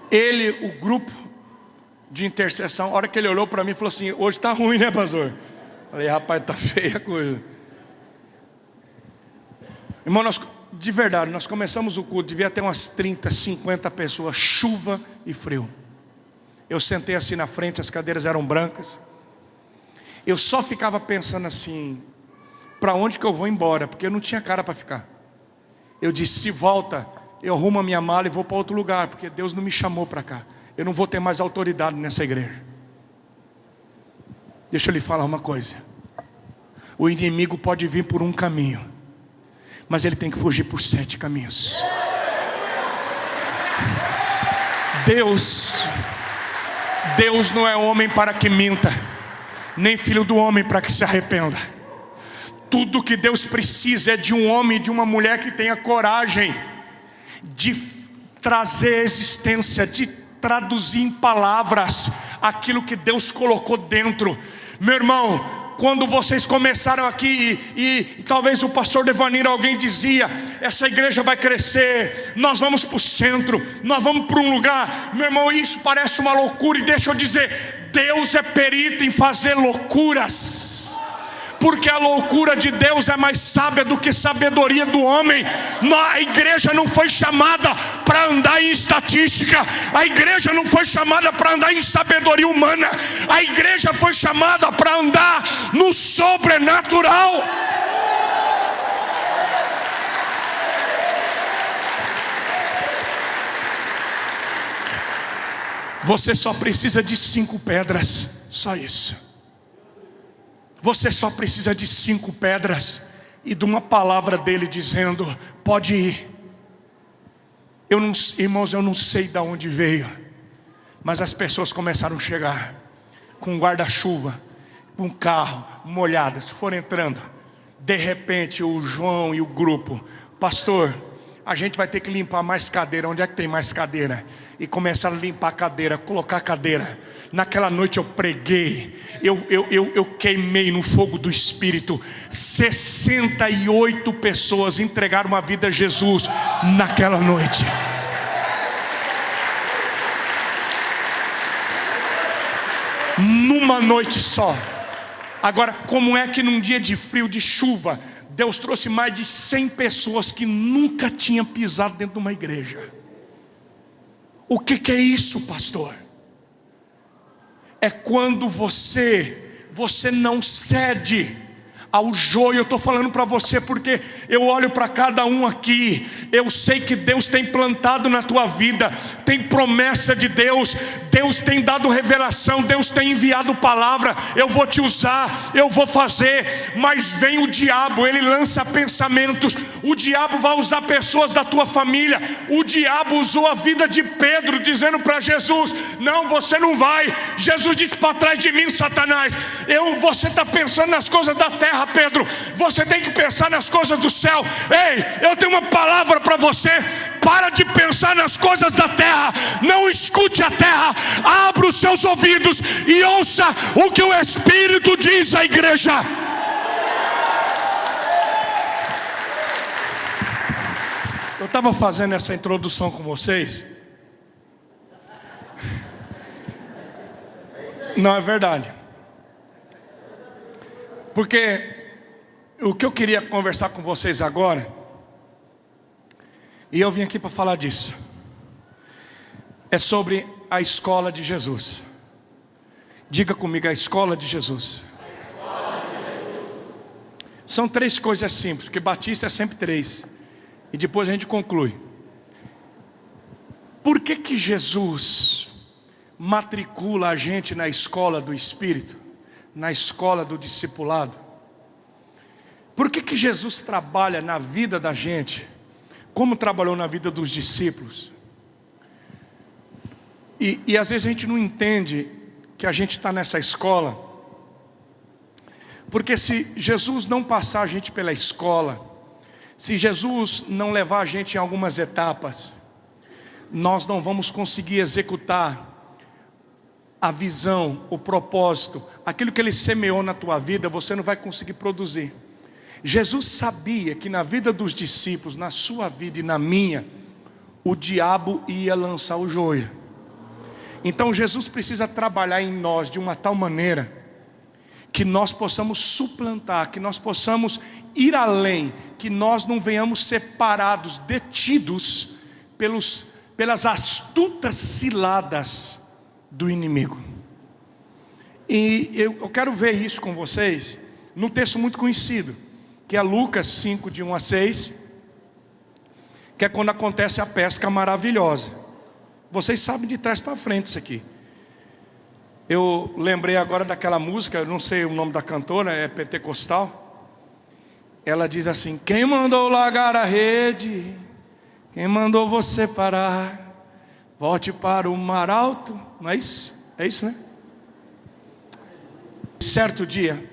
Ele, o grupo de intercessão, a hora que ele olhou para mim e falou assim: hoje está ruim, né, pastor? Falei: rapaz, está feia a coisa. Irmão, de verdade, nós começamos o culto, devia ter umas 30, 50 pessoas, chuva e frio. Eu sentei assim na frente, as cadeiras eram brancas. Eu só ficava pensando assim: para onde que eu vou embora? Porque eu não tinha cara para ficar. Eu disse: se volta, eu arrumo a minha mala e vou para outro lugar, porque Deus não me chamou para cá. Eu não vou ter mais autoridade nessa igreja. Deixa eu lhe falar uma coisa: o inimigo pode vir por um caminho, mas ele tem que fugir por 7 caminhos. Deus não é homem para que minta, nem filho do homem para que se arrependa. Tudo que Deus precisa é de um homem e de uma mulher que tenha coragem de trazer a existência, de traduzir em palavras aquilo que Deus colocou dentro. Meu irmão, quando vocês começaram aqui e talvez o pastor Devanir, alguém dizia: essa igreja vai crescer, nós vamos para o centro, nós vamos para um lugar. Meu irmão, isso parece uma loucura, e deixa eu dizer, Deus é perito em fazer loucuras, porque a loucura de Deus é mais sábia do que a sabedoria do homem. A igreja não foi chamada para andar em estatística, a igreja não foi chamada para andar em sabedoria humana, a igreja foi chamada para andar no sobrenatural. Você só precisa de 5 pedras, só isso. Você só precisa de 5 pedras e de uma palavra dele dizendo: pode ir. Irmãos, eu não sei de onde veio, mas as pessoas começaram a chegar com guarda-chuva, com carro molhadas, foram entrando. De repente o João e o grupo: pastor, a gente vai ter que limpar mais cadeira. Onde é que tem mais cadeira? E começaram a limpar a cadeira, colocar a cadeira. Naquela noite eu preguei, eu queimei no fogo do Espírito. 68 pessoas entregaram a vida a Jesus naquela noite. Numa noite só. Agora, como é que num dia de frio, de chuva, Deus trouxe mais de 100 pessoas que nunca tinham pisado dentro de uma igreja? O que é isso, pastor? É quando você não cede ao joio. Eu estou falando para você porque eu olho para cada um aqui, eu sei que Deus tem plantado na tua vida, tem promessa de Deus, Deus tem dado revelação, Deus tem enviado palavra. Eu vou te usar, eu vou fazer, mas vem o diabo, ele lança pensamentos. O diabo vai usar pessoas da tua família. O diabo usou a vida de Pedro, dizendo para Jesus: não, você não vai. Jesus disse: para trás de mim, Satanás. Você está pensando nas coisas da terra, Pedro, você tem que pensar nas coisas do céu. Ei, eu tenho uma palavra para você: para de pensar nas coisas da terra, não escute a terra, abra os seus ouvidos e ouça o que o Espírito diz à igreja. Eu estava fazendo essa introdução com vocês. Não, é verdade. Porque o que eu queria conversar com vocês agora, e eu vim aqui para falar disso, é sobre a escola de Jesus. Diga comigo: a escola de Jesus. São 3 coisas simples, porque batista é sempre 3. E depois a gente conclui. Por que Jesus matricula a gente na escola do Espírito, na escola do discipulado? Por que Jesus trabalha na vida da gente como trabalhou na vida dos discípulos? E às vezes a gente não entende que a gente está nessa escola, porque se Jesus não passar a gente pela escola, se Jesus não levar a gente em algumas etapas, nós não vamos conseguir executar a visão, o propósito, aquilo que Ele semeou na tua vida, você não vai conseguir produzir. Jesus sabia que na vida dos discípulos, na sua vida e na minha, o diabo ia lançar o joio. Então Jesus precisa trabalhar em nós de uma tal maneira que nós possamos suplantar, que nós possamos ir além, que nós não venhamos separados, detidos pelas astutas ciladas do inimigo. E eu quero ver isso com vocês num texto muito conhecido, que é Lucas 5, de 1 a 6, que é quando acontece a pesca maravilhosa. Vocês sabem de trás para frente isso aqui. Eu lembrei agora daquela música, eu não sei o nome da cantora, é pentecostal. Ela diz assim: quem mandou largar a rede? Quem mandou você parar? Volte para o mar alto. Não é isso? É isso, né? Certo dia,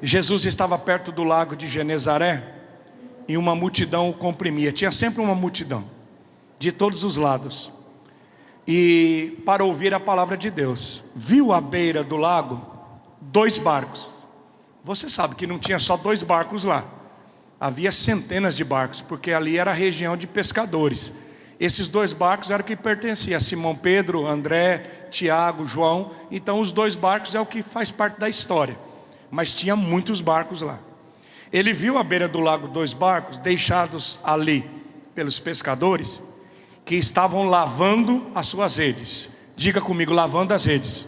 Jesus estava perto do lago de Genezaré e uma multidão o comprimia. Tinha sempre uma multidão, de todos os lados, e para ouvir a palavra de Deus. Viu à beira do lago 2 barcos. Você sabe que não tinha só 2 barcos lá, havia centenas de barcos, porque ali era a região de pescadores. Esses 2 barcos eram que pertenciam a Simão Pedro, André, Tiago, João. Então os 2 barcos é o que faz parte da história, mas tinha muitos barcos lá. Ele viu à beira do lago 2 barcos deixados ali pelos pescadores, que estavam lavando as suas redes. Diga comigo, lavando as redes.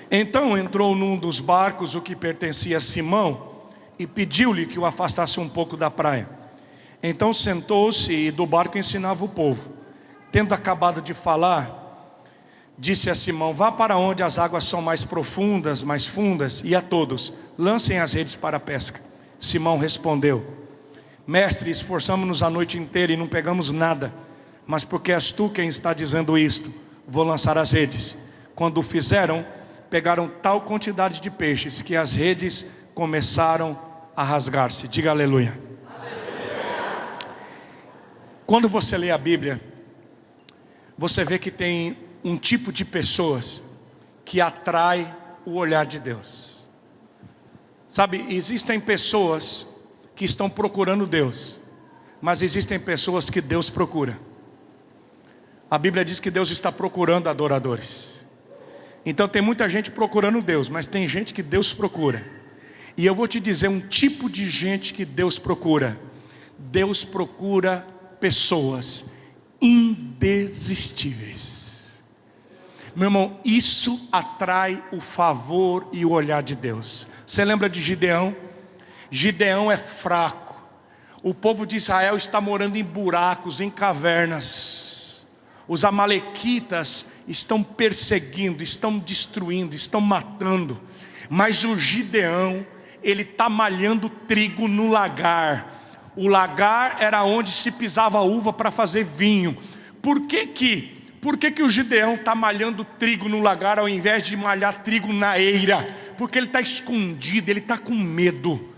Então entrou num dos barcos o que pertencia a Simão e pediu-lhe que o afastasse um pouco da praia. Então sentou-se e do barco ensinava o povo. Tendo acabado de falar, disse a Simão: vá para onde as águas são mais profundas, mais fundas, e a todos, lancem as redes para a pesca. Simão respondeu: mestre, esforçamo-nos a noite inteira e não pegamos nada, mas porque és tu quem está dizendo isto, vou lançar as redes. Quando o fizeram, pegaram tal quantidade de peixes que as redes começaram a rasgar-se. Diga aleluia. Quando você lê a Bíblia, você vê que tem um tipo de pessoas que atrai o olhar de Deus. Sabe, existem pessoas que estão procurando Deus, mas existem pessoas que Deus procura. A Bíblia diz que Deus está procurando adoradores. Então tem muita gente procurando Deus, mas tem gente que Deus procura. E eu vou te dizer um tipo de gente que Deus procura. Deus procura pessoas indesistíveis. Meu irmão, isso atrai o favor e o olhar de Deus. Você lembra de Gideão? Gideão é fraco. O povo de Israel está morando em buracos, em cavernas. Os amalequitas estão perseguindo, estão destruindo, estão matando. Mas o Gideão, ele está malhando trigo no lagar. O lagar era onde se pisava uva para fazer vinho. Por que o Gideão está malhando trigo no lagar ao invés de malhar trigo na eira? Porque ele está escondido, ele está com medo.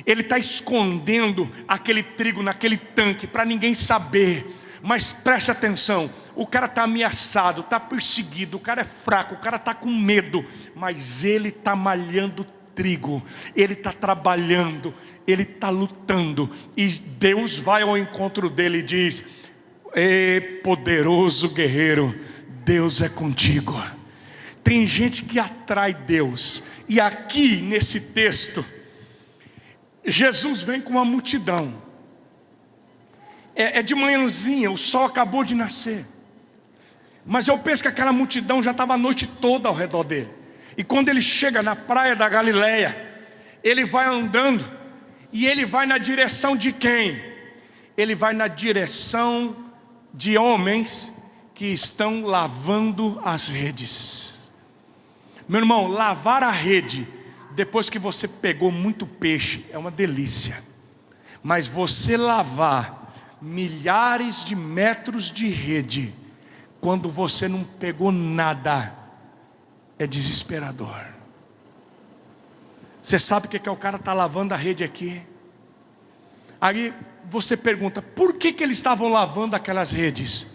Ele está escondendo aquele trigo naquele tanque para ninguém saber. Mas preste atenção, o cara está ameaçado, está perseguido, o cara é fraco, o cara está com medo, mas ele está malhando trigo, ele está trabalhando, ele está lutando, e Deus vai ao encontro dele e diz: poderoso guerreiro, Deus é contigo. Tem gente que atrai Deus, e aqui nesse texto, Jesus vem com uma multidão. É de manhãzinha, o sol acabou de nascer, mas eu penso que aquela multidão já estava a noite toda ao redor dele. E quando ele chega na praia da Galileia, ele vai andando, e ele vai na direção de quem? Ele vai na direção de homens que estão lavando as redes. Meu irmão, lavar a rede depois que você pegou muito peixe é uma delícia, mas você lavar milhares de metros de rede quando você não pegou nada é desesperador. Você sabe o que o cara está lavando a rede aqui? Aí você pergunta: por que eles estavam lavando aquelas redes?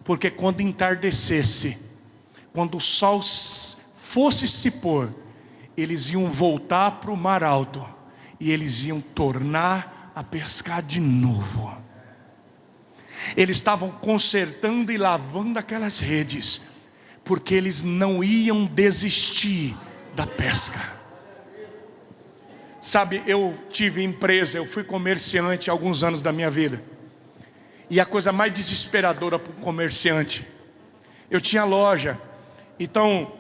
Porque quando entardecesse, quando o sol fosse se pôr, eles iam voltar para o mar alto, e eles iam tornar a pescar de novo. Eles estavam consertando e lavando aquelas redes, porque eles não iam desistir da pesca. Sabe, eu tive empresa, eu fui comerciante há alguns anos da minha vida. E a coisa mais desesperadora para um comerciante, eu tinha loja. Então,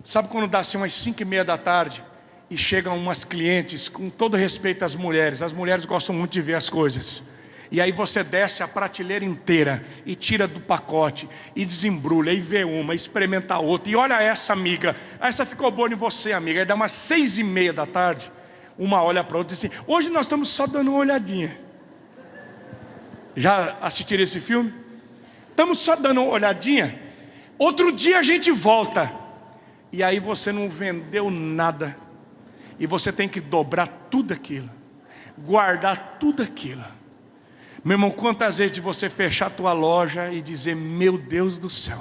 sabe quando dá assim umas 5:30 da tarde, e chegam umas clientes, com todo respeito às mulheres gostam muito de ver as coisas. E aí você desce a prateleira inteira e tira do pacote e desembrulha e vê uma, experimenta outra, e olha essa, amiga, essa ficou boa em você, amiga. Aí dá umas 6:30 da tarde, uma olha para outra e diz assim: hoje nós estamos só dando uma olhadinha. Já assistiram esse filme? Estamos só dando uma olhadinha, outro dia a gente volta. E aí você não vendeu nada, E você tem que dobrar tudo aquilo, guardar tudo aquilo. Meu irmão, quantas vezes de você fechar a tua loja e dizer, meu Deus do céu,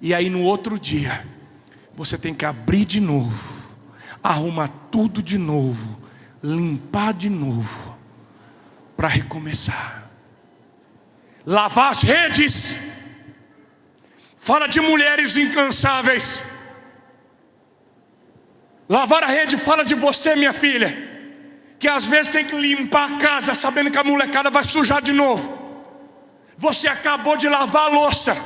e aí no outro dia, você tem que abrir de novo, arrumar tudo de novo, limpar de novo, para recomeçar. Lavar as redes. Fala de mulheres incansáveis. Lavar a rede fala de você, minha filha, que às vezes tem que limpar a casa sabendo que a molecada vai sujar de novo. Você acabou de lavar a louça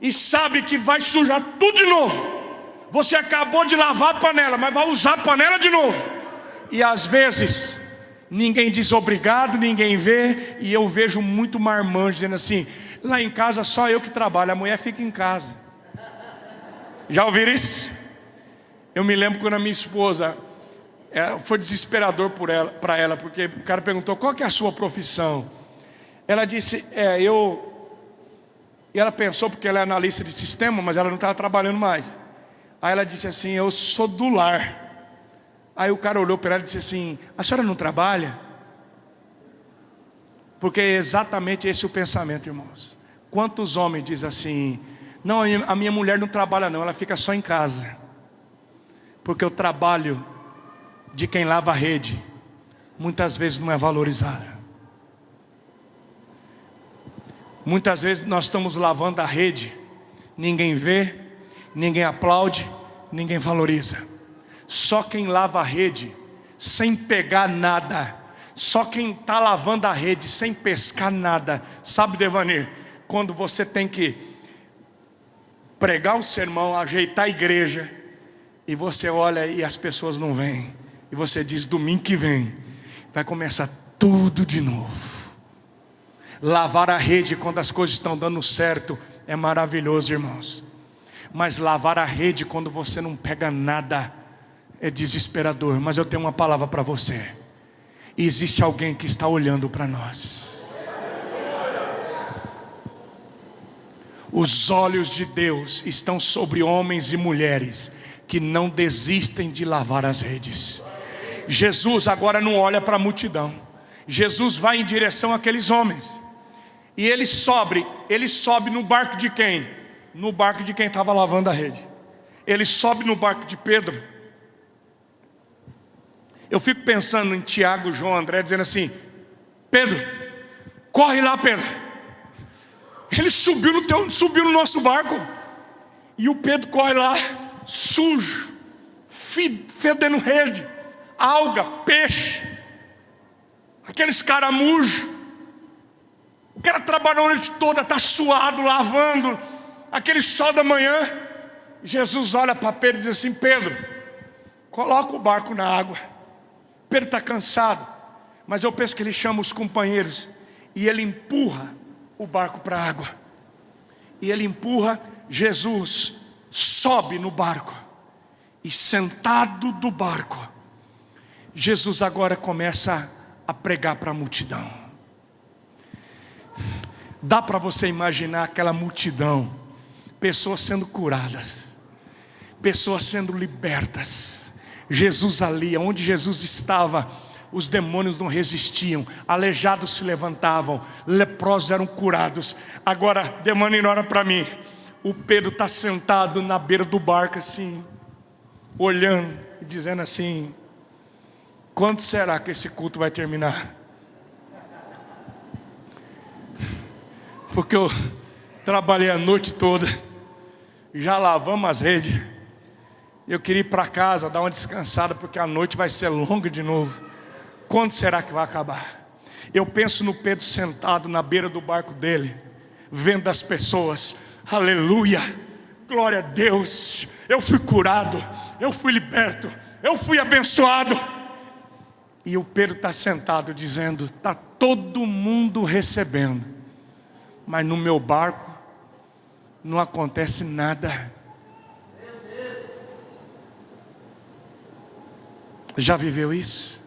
e sabe que vai sujar tudo de novo. Você acabou de lavar a panela, mas vai usar a panela de novo. E às vezes ninguém diz obrigado, ninguém vê. E eu vejo muito marmanjo dizendo assim, lá em casa só eu que trabalho, a mulher fica em casa. Já ouviram isso? Eu me lembro quando a minha esposa, foi desesperador para ela, porque o cara perguntou, qual que é a sua profissão? Ela disse, e ela pensou, porque ela é analista de sistema, mas ela não estava trabalhando mais. Aí ela disse assim, eu sou do lar. Aí o cara olhou para ela e disse assim, a senhora não trabalha? Porque é exatamente esse o pensamento, irmãos. Quantos homens dizem assim, não, a minha mulher não trabalha não, ela fica só em casa. Porque o trabalho de quem lava a rede muitas vezes não é valorizado. Muitas vezes nós estamos lavando a rede, ninguém vê, ninguém aplaude, ninguém valoriza. Só quem lava a rede sem pegar nada, só quem está lavando a rede sem pescar nada. Sabe, Devanir, quando você tem que pregar um sermão, ajeitar a igreja, e você olha e as pessoas não vêm, e você diz, domingo que vem vai começar tudo de novo. Lavar a rede quando as coisas estão dando certo é maravilhoso, irmãos. Mas lavar a rede quando você não pega nada é desesperador. Mas eu tenho uma palavra para você. Existe alguém que está olhando para nós. Os olhos de Deus estão sobre homens e mulheres que não desistem de lavar as redes. Jesus agora não olha para a multidão. Jesus vai em direção àqueles homens. E ele sobe no barco de quem? No barco de quem estava lavando a rede. Ele sobe no barco de Pedro. Eu fico pensando em Tiago, João, André, dizendo assim, Pedro, corre lá, Pedro. Ele subiu no nosso barco. E o Pedro corre lá, sujo, fedendo rede, alga, peixe, aqueles caramujos. O cara trabalhou a noite toda, está suado, lavando, aquele sol da manhã. Jesus olha para Pedro e diz assim, Pedro, coloca o barco na água. Pedro está cansado, mas eu penso que ele chama os companheiros e ele empurra o barco para a água. E ele empurra, Jesus sobe no barco. E sentado do barco, Jesus agora começa a pregar para a multidão. Dá para você imaginar aquela multidão, pessoas sendo curadas, pessoas sendo libertas. Jesus ali, onde Jesus estava, os demônios não resistiam, aleijados se levantavam, leprosos eram curados. Agora, demônio, olha para mim. O Pedro está sentado na beira do barco assim, olhando e dizendo assim, quando será que esse culto vai terminar? Porque eu trabalhei a noite toda, já lavamos as redes, eu queria ir para casa, dar uma descansada, porque a noite vai ser longa de novo. Quando será que vai acabar? Eu penso no Pedro sentado na beira do barco dele, vendo as pessoas, aleluia, glória a Deus, eu fui curado, eu fui liberto, eu fui abençoado. E o Pedro está sentado dizendo, está todo mundo recebendo, mas no meu barco não acontece nada. Já viveu isso?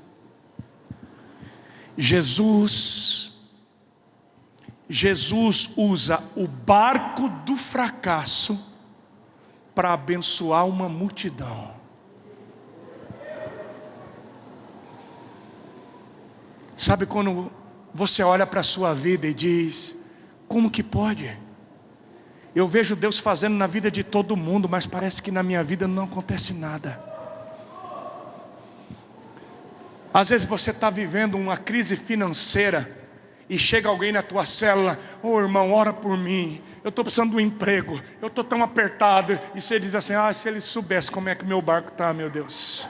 Jesus usa o barco do fracasso para abençoar uma multidão. Sabe quando você olha para a sua vida e diz: como que pode? Eu vejo Deus fazendo na vida de todo mundo, mas parece que na minha vida não acontece nada. Às vezes você está vivendo uma crise financeira e chega alguém na tua célula: ô irmão, ora por mim, eu estou precisando de um emprego, eu estou tão apertado. E você diz assim: ah, se ele soubesse como é que meu barco está, meu Deus.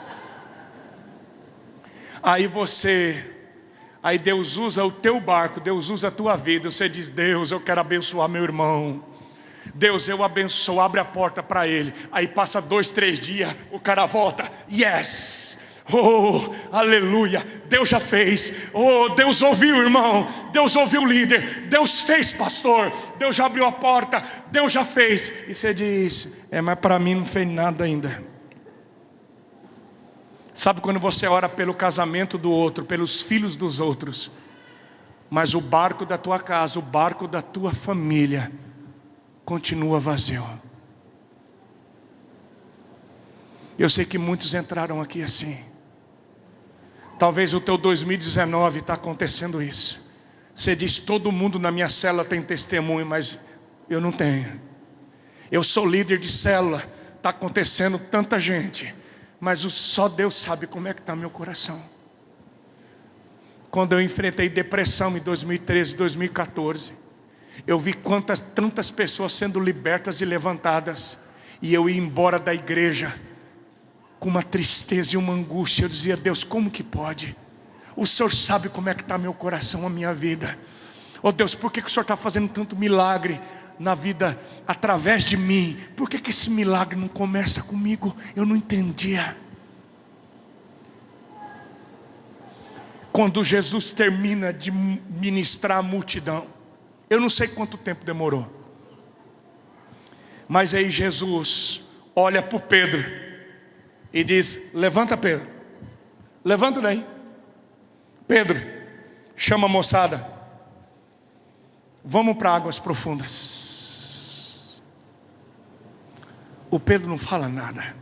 Aí Deus usa o teu barco, Deus usa a tua vida. Você diz: Deus, eu quero abençoar meu irmão. Deus, eu abençoo, abre a porta para ele. Aí passa 2, 3 dias, o cara volta: yes, oh, aleluia, Deus já fez. Oh, Deus ouviu, irmão, Deus ouviu o líder, Deus fez, pastor, Deus já abriu a porta, Deus já fez. E você diz: mas para mim não fez nada ainda. Sabe quando você ora pelo casamento do outro, pelos filhos dos outros, mas o barco da tua casa, o barco da tua família continua vazio? Eu sei que muitos entraram aqui assim. Talvez o teu 2019 está acontecendo isso. Você diz: todo mundo na minha célula tem testemunho, mas eu não tenho. Eu sou líder de célula, está acontecendo tanta gente, mas só Deus sabe como é que está meu coração. Quando eu enfrentei depressão em 2013, 2014, eu vi tantas pessoas sendo libertas e levantadas, e eu ia embora da igreja com uma tristeza e uma angústia. Eu dizia: Deus, como que pode? O Senhor sabe como é que está meu coração, a minha vida. Oh Deus, por que o Senhor está fazendo tanto milagre na vida através de mim? Por que esse milagre não começa comigo? Eu não entendia. Quando Jesus termina de ministrar a multidão, eu não sei quanto tempo demorou, mas aí Jesus olha para o Pedro e diz: levanta, Pedro, levanta daí. Pedro, chama a moçada, vamos para águas profundas. O Pedro não fala nada.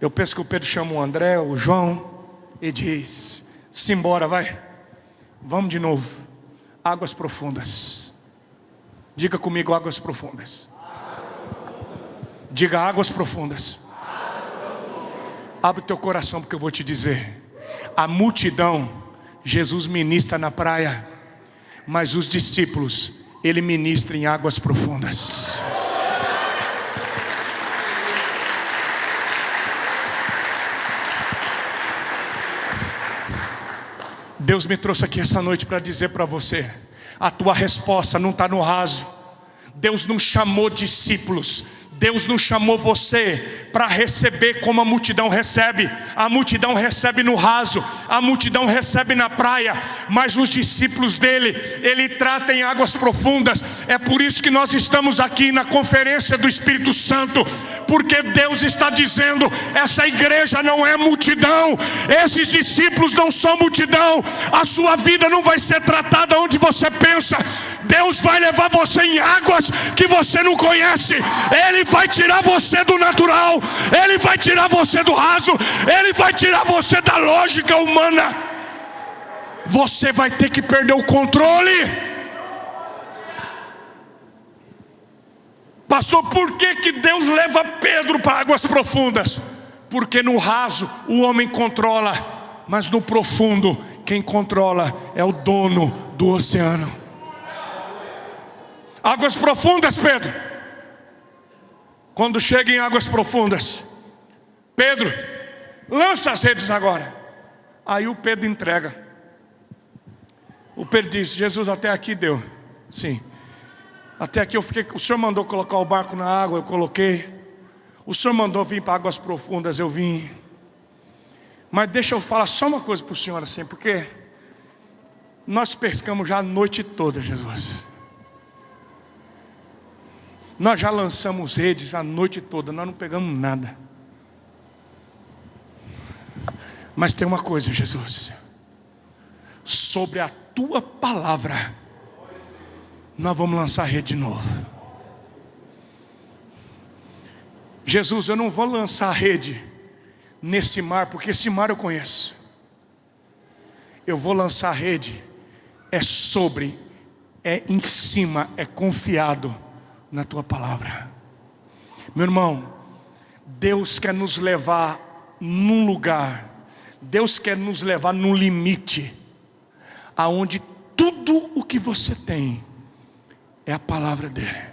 Eu penso que o Pedro chama o André, o João, e diz: simbora, vai, vamos de novo. Águas profundas. Diga comigo: águas profundas. Diga: águas profundas. Abre o teu coração, porque eu vou te dizer. A multidão, Jesus ministra na praia, mas os discípulos, Ele ministra em águas profundas. Deus me trouxe aqui essa noite para dizer para você: a tua resposta não está no raso. Deus não chamou discípulos, Deus não chamou você para receber como a multidão recebe. A multidão recebe no raso, a multidão recebe na praia, mas os discípulos dele, Ele trata em águas profundas. É por isso que nós estamos aqui na conferência do Espírito Santo, porque Deus está dizendo: essa igreja não é multidão, esses discípulos não são multidão. A sua vida não vai ser tratada onde você pensa. Deus vai levar você em águas que você não conhece. Ele vai tirar você do natural, Ele vai tirar você do raso, Ele vai tirar você da lógica humana. Você vai ter que perder o controle. Pastor, por que Deus leva Pedro para águas profundas? Porque no raso o homem controla, mas no profundo quem controla é o dono do oceano. Águas profundas, Pedro. Quando chega em águas profundas, Pedro, lança as redes agora. Aí o Pedro entrega. O Pedro diz: Jesus, até aqui deu. Sim, até aqui eu fiquei. O Senhor mandou colocar o barco na água, eu coloquei. O Senhor mandou vir para águas profundas, eu vim. Mas deixa eu falar só uma coisa para o Senhor assim, porque nós pescamos já a noite toda, Jesus. Nós já lançamos redes a noite toda, nós não pegamos nada. Mas tem uma coisa, Jesus: sobre a tua palavra nós vamos lançar a rede de novo. Jesus, eu não vou lançar a rede nesse mar, porque esse mar eu conheço. eu vou lançar a rede, é em cima, é confiado na tua palavra. Meu irmão, Deus quer nos levar num lugar, Deus quer nos levar num limite, aonde tudo o que você tem é a palavra dele.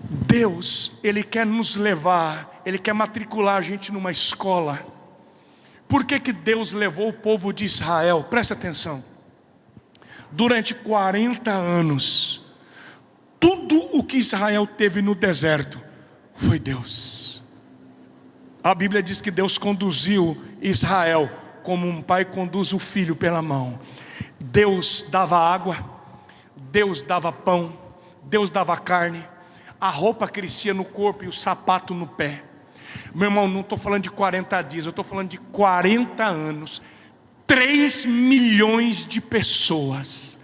Deus, Ele quer nos levar, Ele quer matricular a gente numa escola. Por que Deus levou o povo de Israel? Presta atenção. Durante 40 anos, tudo o que Israel teve no deserto foi Deus. A Bíblia diz que Deus conduziu Israel como um pai conduz o filho pela mão. Deus dava água, Deus dava pão, Deus dava carne, a roupa crescia no corpo e o sapato no pé. Meu irmão, não estou falando de 40 dias, eu estou falando de 40 anos. 3 milhões de pessoas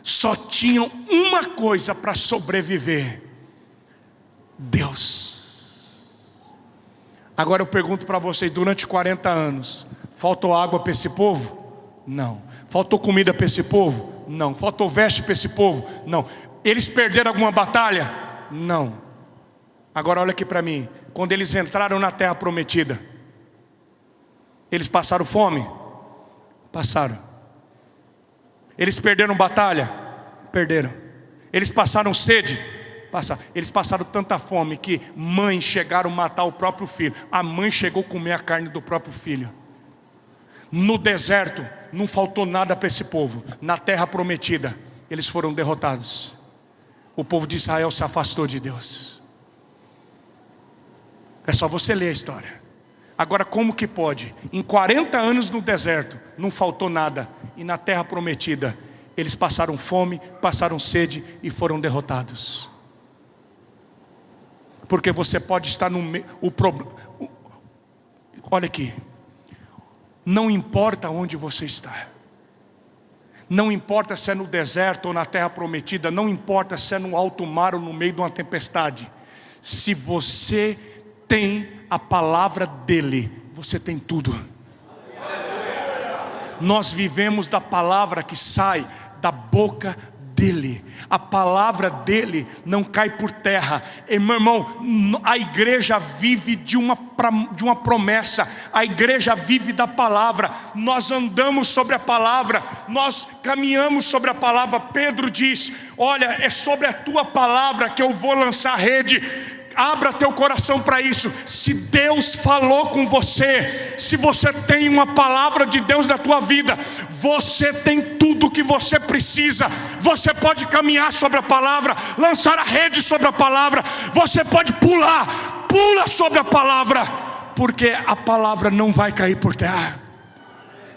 só tinham uma coisa para sobreviver: Deus. Agora eu pergunto para vocês, durante 40 anos, faltou água para esse povo? Não. Faltou comida para esse povo? Não. Faltou veste para esse povo? Não. Eles perderam alguma batalha? Não. Agora olha aqui para mim, quando eles entraram na terra prometida, eles passaram fome? Passaram. Eles perderam batalha? Perderam. Eles passaram sede? Passaram. Eles passaram tanta fome que mães chegaram a matar o próprio filho. A mãe chegou a comer a carne do próprio filho. No deserto não faltou nada para esse povo. Na terra prometida eles foram derrotados. O povo de Israel se afastou de Deus. É só você ler a história. Agora, como que pode? Em 40 anos no deserto não faltou nada, e na terra prometida eles passaram fome, passaram sede e foram derrotados. Porque você pode estar no meio. Olha aqui, não importa onde você está, não importa se é no deserto ou na terra prometida, não importa se é no alto mar ou no meio de uma tempestade, se você tem a palavra dele, você tem tudo. Nós vivemos da palavra que sai da boca dele. A palavra dele não cai por terra. E, meu irmão, a igreja vive de uma promessa. A igreja vive da palavra. Nós andamos sobre a palavra, nós caminhamos sobre a palavra. Pedro diz: olha, é sobre a tua palavra que eu vou lançar a rede. Abra teu coração para isso. Se Deus falou com você, se você tem uma palavra de Deus na tua vida, você tem tudo o que você precisa. Você pode caminhar sobre a palavra, lançar a rede sobre a palavra. Você pode pula sobre a palavra, porque a palavra não vai cair por terra.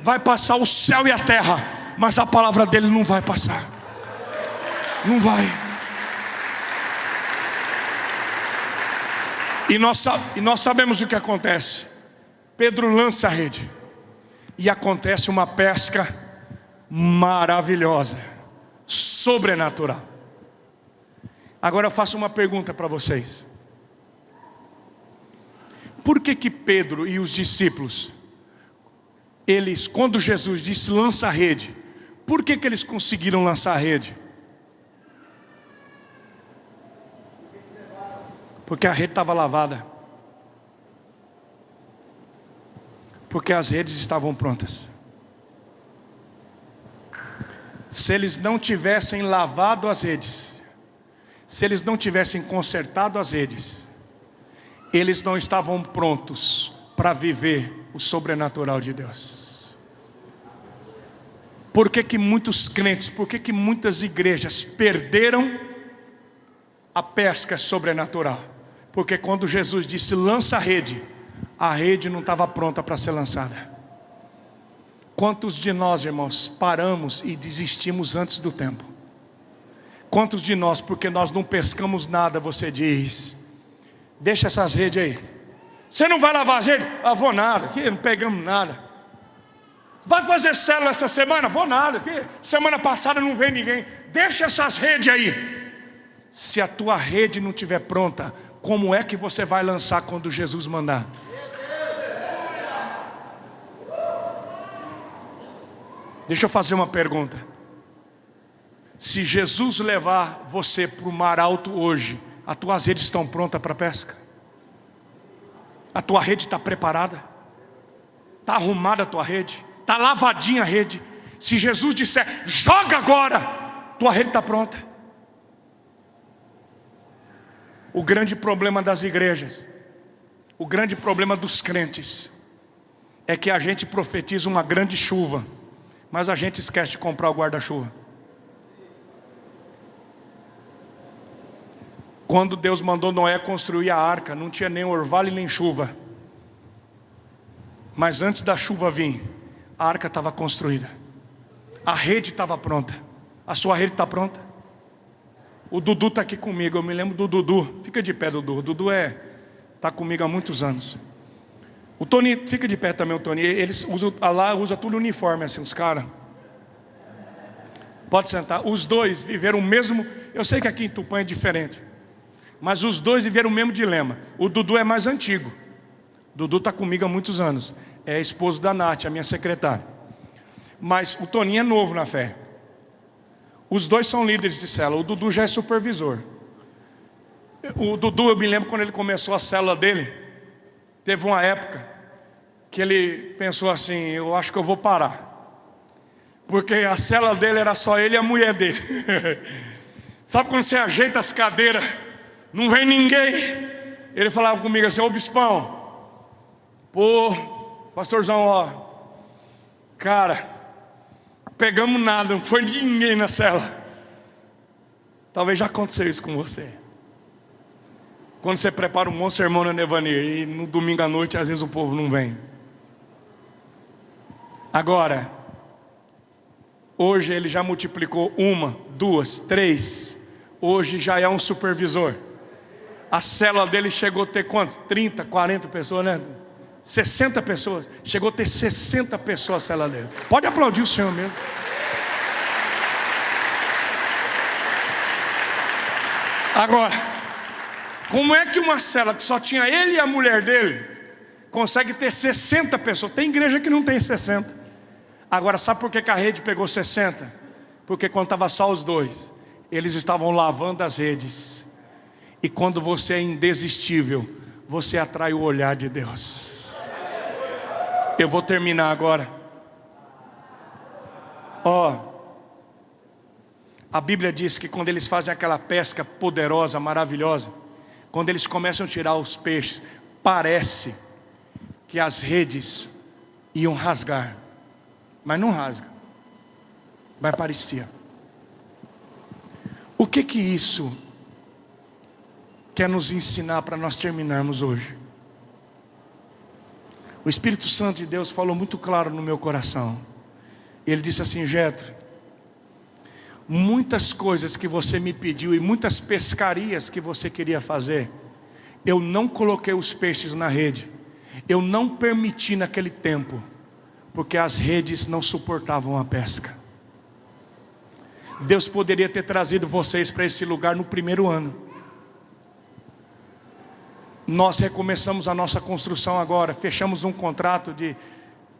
Vai passar o céu e a terra, mas a palavra dele não vai passar. Não vai. E nós sabemos o que acontece. Pedro lança a rede e acontece uma pesca maravilhosa, sobrenatural. Agora eu faço uma pergunta para vocês. Por que Pedro e os discípulos, eles, quando Jesus disse lança a rede, por que eles conseguiram lançar a rede? Porque a rede estava lavada. Porque as redes estavam prontas. Se eles não tivessem lavado as redes, se eles não tivessem consertado as redes, eles não estavam prontos para viver o sobrenatural de Deus. Por que muitos crentes, por que muitas igrejas perderam a pesca sobrenatural? Porque quando Jesus disse lança a rede não estava pronta para ser lançada. Quantos de nós, irmãos, paramos e desistimos antes do tempo? Quantos de nós, porque nós não pescamos nada, você diz, deixa essas redes aí. Você não vai lavar as redes? Ah, vou nada, aqui não pegamos nada. Vai fazer célula essa semana? Vou nada, aqui semana passada não veio ninguém. Deixa essas redes aí. Se a tua rede não estiver pronta, como é que você vai lançar quando Jesus mandar? Deixa eu fazer uma pergunta. Se Jesus levar você para o mar alto hoje, as tuas redes estão prontas para a pesca? A tua rede está preparada? Está arrumada a tua rede? Está lavadinha a rede? Se Jesus disser, joga agora, tua rede está pronta. O grande problema das igrejas, o grande problema dos crentes, é que a gente profetiza uma grande chuva, mas a gente esquece de comprar o guarda-chuva. Quando Deus mandou Noé construir a arca, não tinha nem orvalho nem chuva. Mas antes da chuva vir, a arca estava construída. A rede estava pronta. A sua rede está pronta? O Dudu está aqui comigo, eu me lembro do Dudu. Fica de pé, Dudu. O Dudu está comigo há muitos anos. O Tony, fica de pé também o Tony. Eles usam, lá usa tudo uniforme assim, os caras. Pode sentar. Os dois viveram o mesmo. Eu sei que aqui em Tupã é diferente, mas os dois viveram o mesmo dilema. O Dudu é mais antigo. O Dudu está comigo há muitos anos. É esposo da Nath, a minha secretária. Mas o Toninho é novo na fé. Os dois são líderes de célula. O Dudu já é supervisor. O Dudu, eu me lembro quando ele começou a célula dele, teve uma época que ele pensou assim, eu acho que eu vou parar. Porque a célula dele era só ele e a mulher dele. Sabe quando você ajeita as cadeiras, não vem ninguém? Ele falava comigo assim, ô bispão, pô, pastorzão, ó, cara, pegamos nada, não foi ninguém na cela. Talvez já aconteceu isso com você. Quando você prepara um bom sermão na Nevanir e no domingo à noite às vezes o povo não vem. Agora, hoje ele já multiplicou 1, 2, 3. Hoje já é um supervisor. A célula dele chegou a ter quantos? 30, 40 pessoas, né? 60 pessoas. Chegou a ter 60 pessoas a célula dele. Pode aplaudir o Senhor mesmo. Agora, como é que uma célula que só tinha ele e a mulher dele consegue ter 60 pessoas? Tem igreja que não tem 60. Agora, sabe por que a rede pegou 60? Porque quando estava só os dois, eles estavam lavando as redes. E quando você é indesistível, você atrai o olhar de Deus. Eu vou terminar agora. A Bíblia diz que quando eles fazem aquela pesca poderosa, maravilhosa, quando eles começam a tirar os peixes, parece que as redes iam rasgar. Mas não rasga. Mas parecia. O que isso quer nos ensinar para nós terminarmos hoje? O Espírito Santo de Deus falou muito claro no meu coração. Ele disse assim, Jetro, muitas coisas que você me pediu e muitas pescarias que você queria fazer, eu não coloquei os peixes na rede. Eu não permiti naquele tempo, porque as redes não suportavam a pesca. Deus poderia ter trazido vocês para esse lugar no primeiro ano. Nós recomeçamos a nossa construção agora. Fechamos um contrato de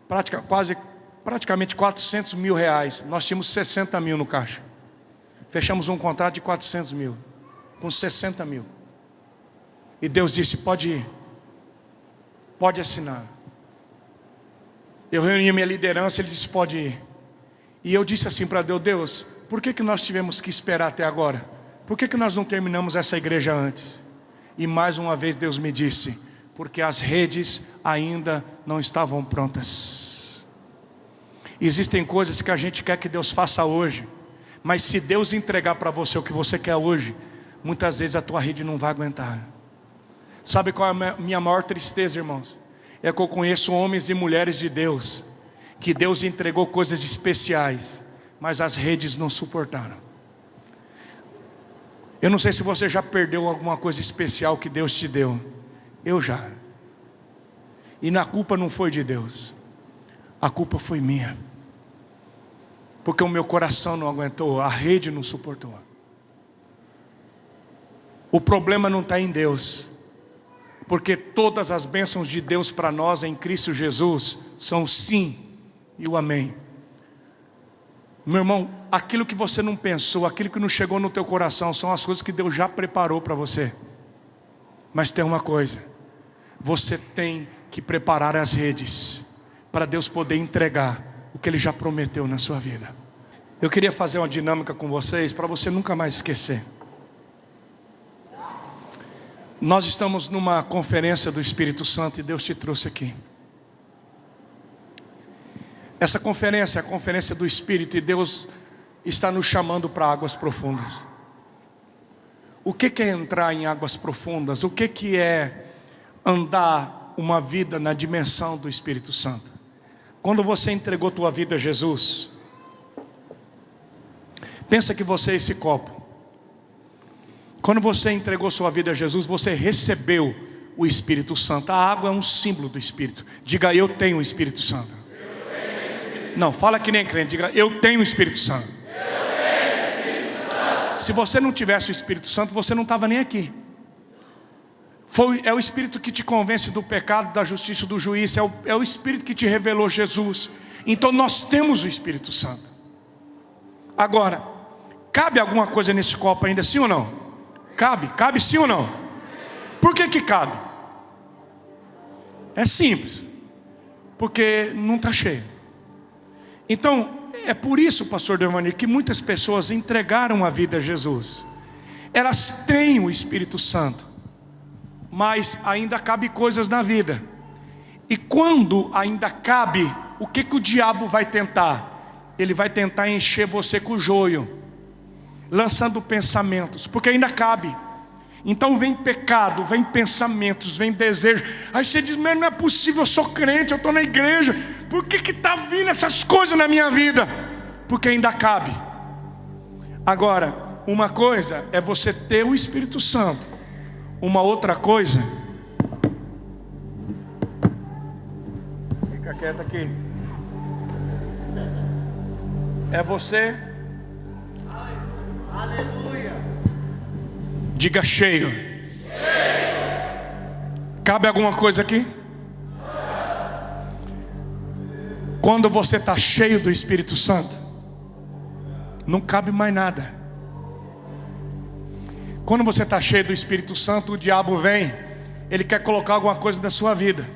praticamente 400 mil reais. Nós tínhamos 60 mil no caixa. Fechamos um contrato de 400 mil, com 60 mil. E Deus disse, pode ir, pode assinar. Eu reuni a minha liderança, ele disse, pode ir. E eu disse assim para Deus, Deus, por que nós tivemos que esperar até agora? Por que nós não terminamos essa igreja antes? E mais uma vez Deus me disse, porque as redes ainda não estavam prontas. Existem coisas que a gente quer que Deus faça hoje, mas se Deus entregar para você o que você quer hoje, muitas vezes a tua rede não vai aguentar. Sabe qual é a minha maior tristeza, irmãos? É que eu conheço homens e mulheres de Deus, que Deus entregou coisas especiais, mas as redes não suportaram. Eu não sei se você já perdeu alguma coisa especial que Deus te deu. Eu já. E a culpa não foi de Deus, a culpa foi minha. Porque o meu coração não aguentou, a rede não suportou. O problema não está em Deus, porque todas as bênçãos de Deus para nós em Cristo Jesus são sim e o amém. Meu irmão, aquilo que você não pensou, aquilo que não chegou no teu coração, são as coisas que Deus já preparou para você. Mas tem uma coisa: você tem que preparar as redes para Deus poder entregar o que Ele já prometeu na sua vida. Eu queria fazer uma dinâmica com vocês, para você nunca mais esquecer. Nós estamos numa conferência do Espírito Santo e Deus te trouxe aqui. Essa conferência é a conferência do Espírito, e Deus está nos chamando para águas profundas. O que é entrar em águas profundas? O que é andar uma vida na dimensão do Espírito Santo? Quando você entregou tua vida a Jesus, pensa que você é esse copo. Quando você entregou sua vida a Jesus, você recebeu o Espírito Santo. A água é um símbolo do Espírito. Diga: eu tenho o Espírito Santo. Não, fala que nem crente, diga: eu tenho o Espírito Santo. Se você não tivesse o Espírito Santo, você não estava nem aqui. É o Espírito que te convence do pecado, da justiça, do juízo. É o Espírito que te revelou Jesus. Então nós temos o Espírito Santo. Agora, cabe alguma coisa nesse copo ainda, sim ou não? Cabe sim ou não? Por que cabe? É simples, porque não está cheio. Então, é por isso, pastor Devani, que muitas pessoas entregaram a vida a Jesus. Elas têm o Espírito Santo, mas ainda cabe coisas na vida. E quando ainda cabe, o que o diabo vai tentar? Ele vai tentar encher você com joio, lançando pensamentos, porque ainda cabe. Então vem pecado, vem pensamentos, vem desejo. Aí você diz: mas não é possível, eu sou crente, eu estou na igreja, por que está vindo essas coisas na minha vida? Porque ainda cabe. Agora, uma coisa é você ter o Espírito Santo, uma outra coisa, fica quieto aqui, é você, aleluia, diga cheio. Cabe alguma coisa aqui? Quando você está cheio do Espírito Santo, não cabe mais nada. Quando você está cheio do Espírito Santo, o diabo vem, ele quer colocar alguma coisa na sua vida.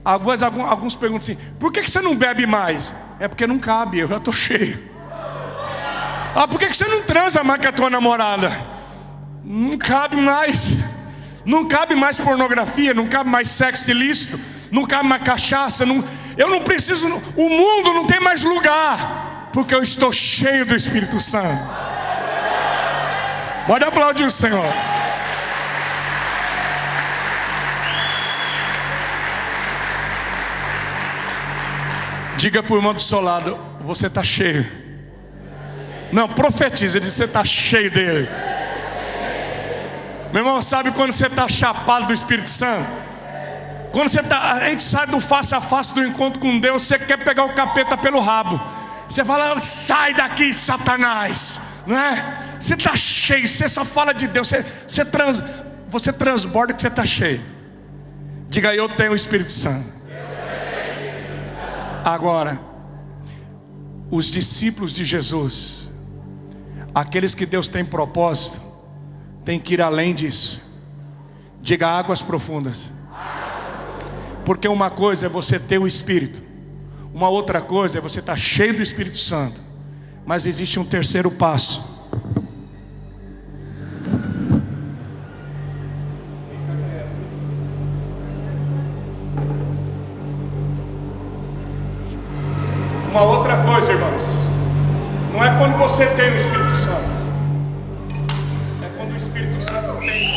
Alguns perguntam assim: por que você não bebe mais? É porque não cabe, eu já estou cheio. Por que você não transa mais com a tua namorada? Não cabe mais. Não cabe mais pornografia, não cabe mais sexo ilícito, não cabe mais cachaça, eu não preciso, o mundo não tem mais lugar, porque eu estou cheio do Espírito Santo. Pode aplaudir o Senhor. Diga para o irmão do seu lado: você está cheio. Não, profetiza, diz: você está cheio dele. Meu irmão, sabe quando você está chapado do Espírito Santo? Quando a gente sai do face a face do encontro com Deus, você quer pegar o capeta pelo rabo. Você fala: sai daqui, Satanás, não é? Você está cheio, você só fala de Deus, você transborda que você está cheio. Diga: eu tenho o Espírito Santo. Agora, os discípulos de Jesus, aqueles que Deus tem propósito, tem que ir além disso. Diga: águas profundas. Porque uma coisa é você ter o Espírito, uma outra coisa é você estar cheio do Espírito Santo. Mas existe um terceiro passo. Uma outra coisa, irmãos, não é quando você tem o Espírito Santo, é quando o Espírito Santo tem.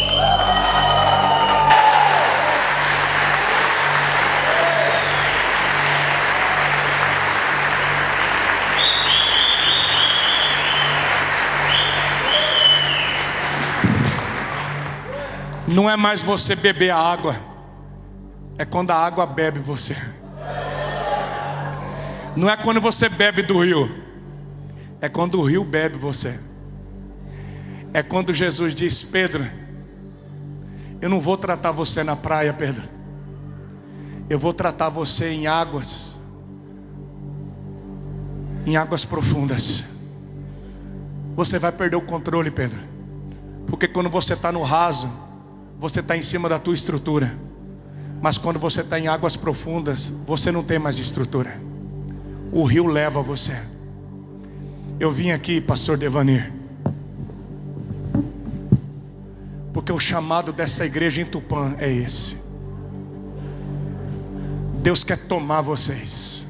Não é mais você beber a água, é quando a água bebe você. Não é quando você bebe do rio, é quando o rio bebe você. É quando Jesus diz: Pedro, eu não vou tratar você na praia, Pedro, eu vou tratar você em águas. em águas profundas. Você vai perder o controle, Pedro, porque quando você está no raso, você está em cima da tua estrutura. Mas quando você está em águas profundas, você não tem mais estrutura. O rio leva você. Eu vim aqui, pastor Devanir, porque o chamado dessa igreja em Tupã é esse. Deus quer tomar vocês.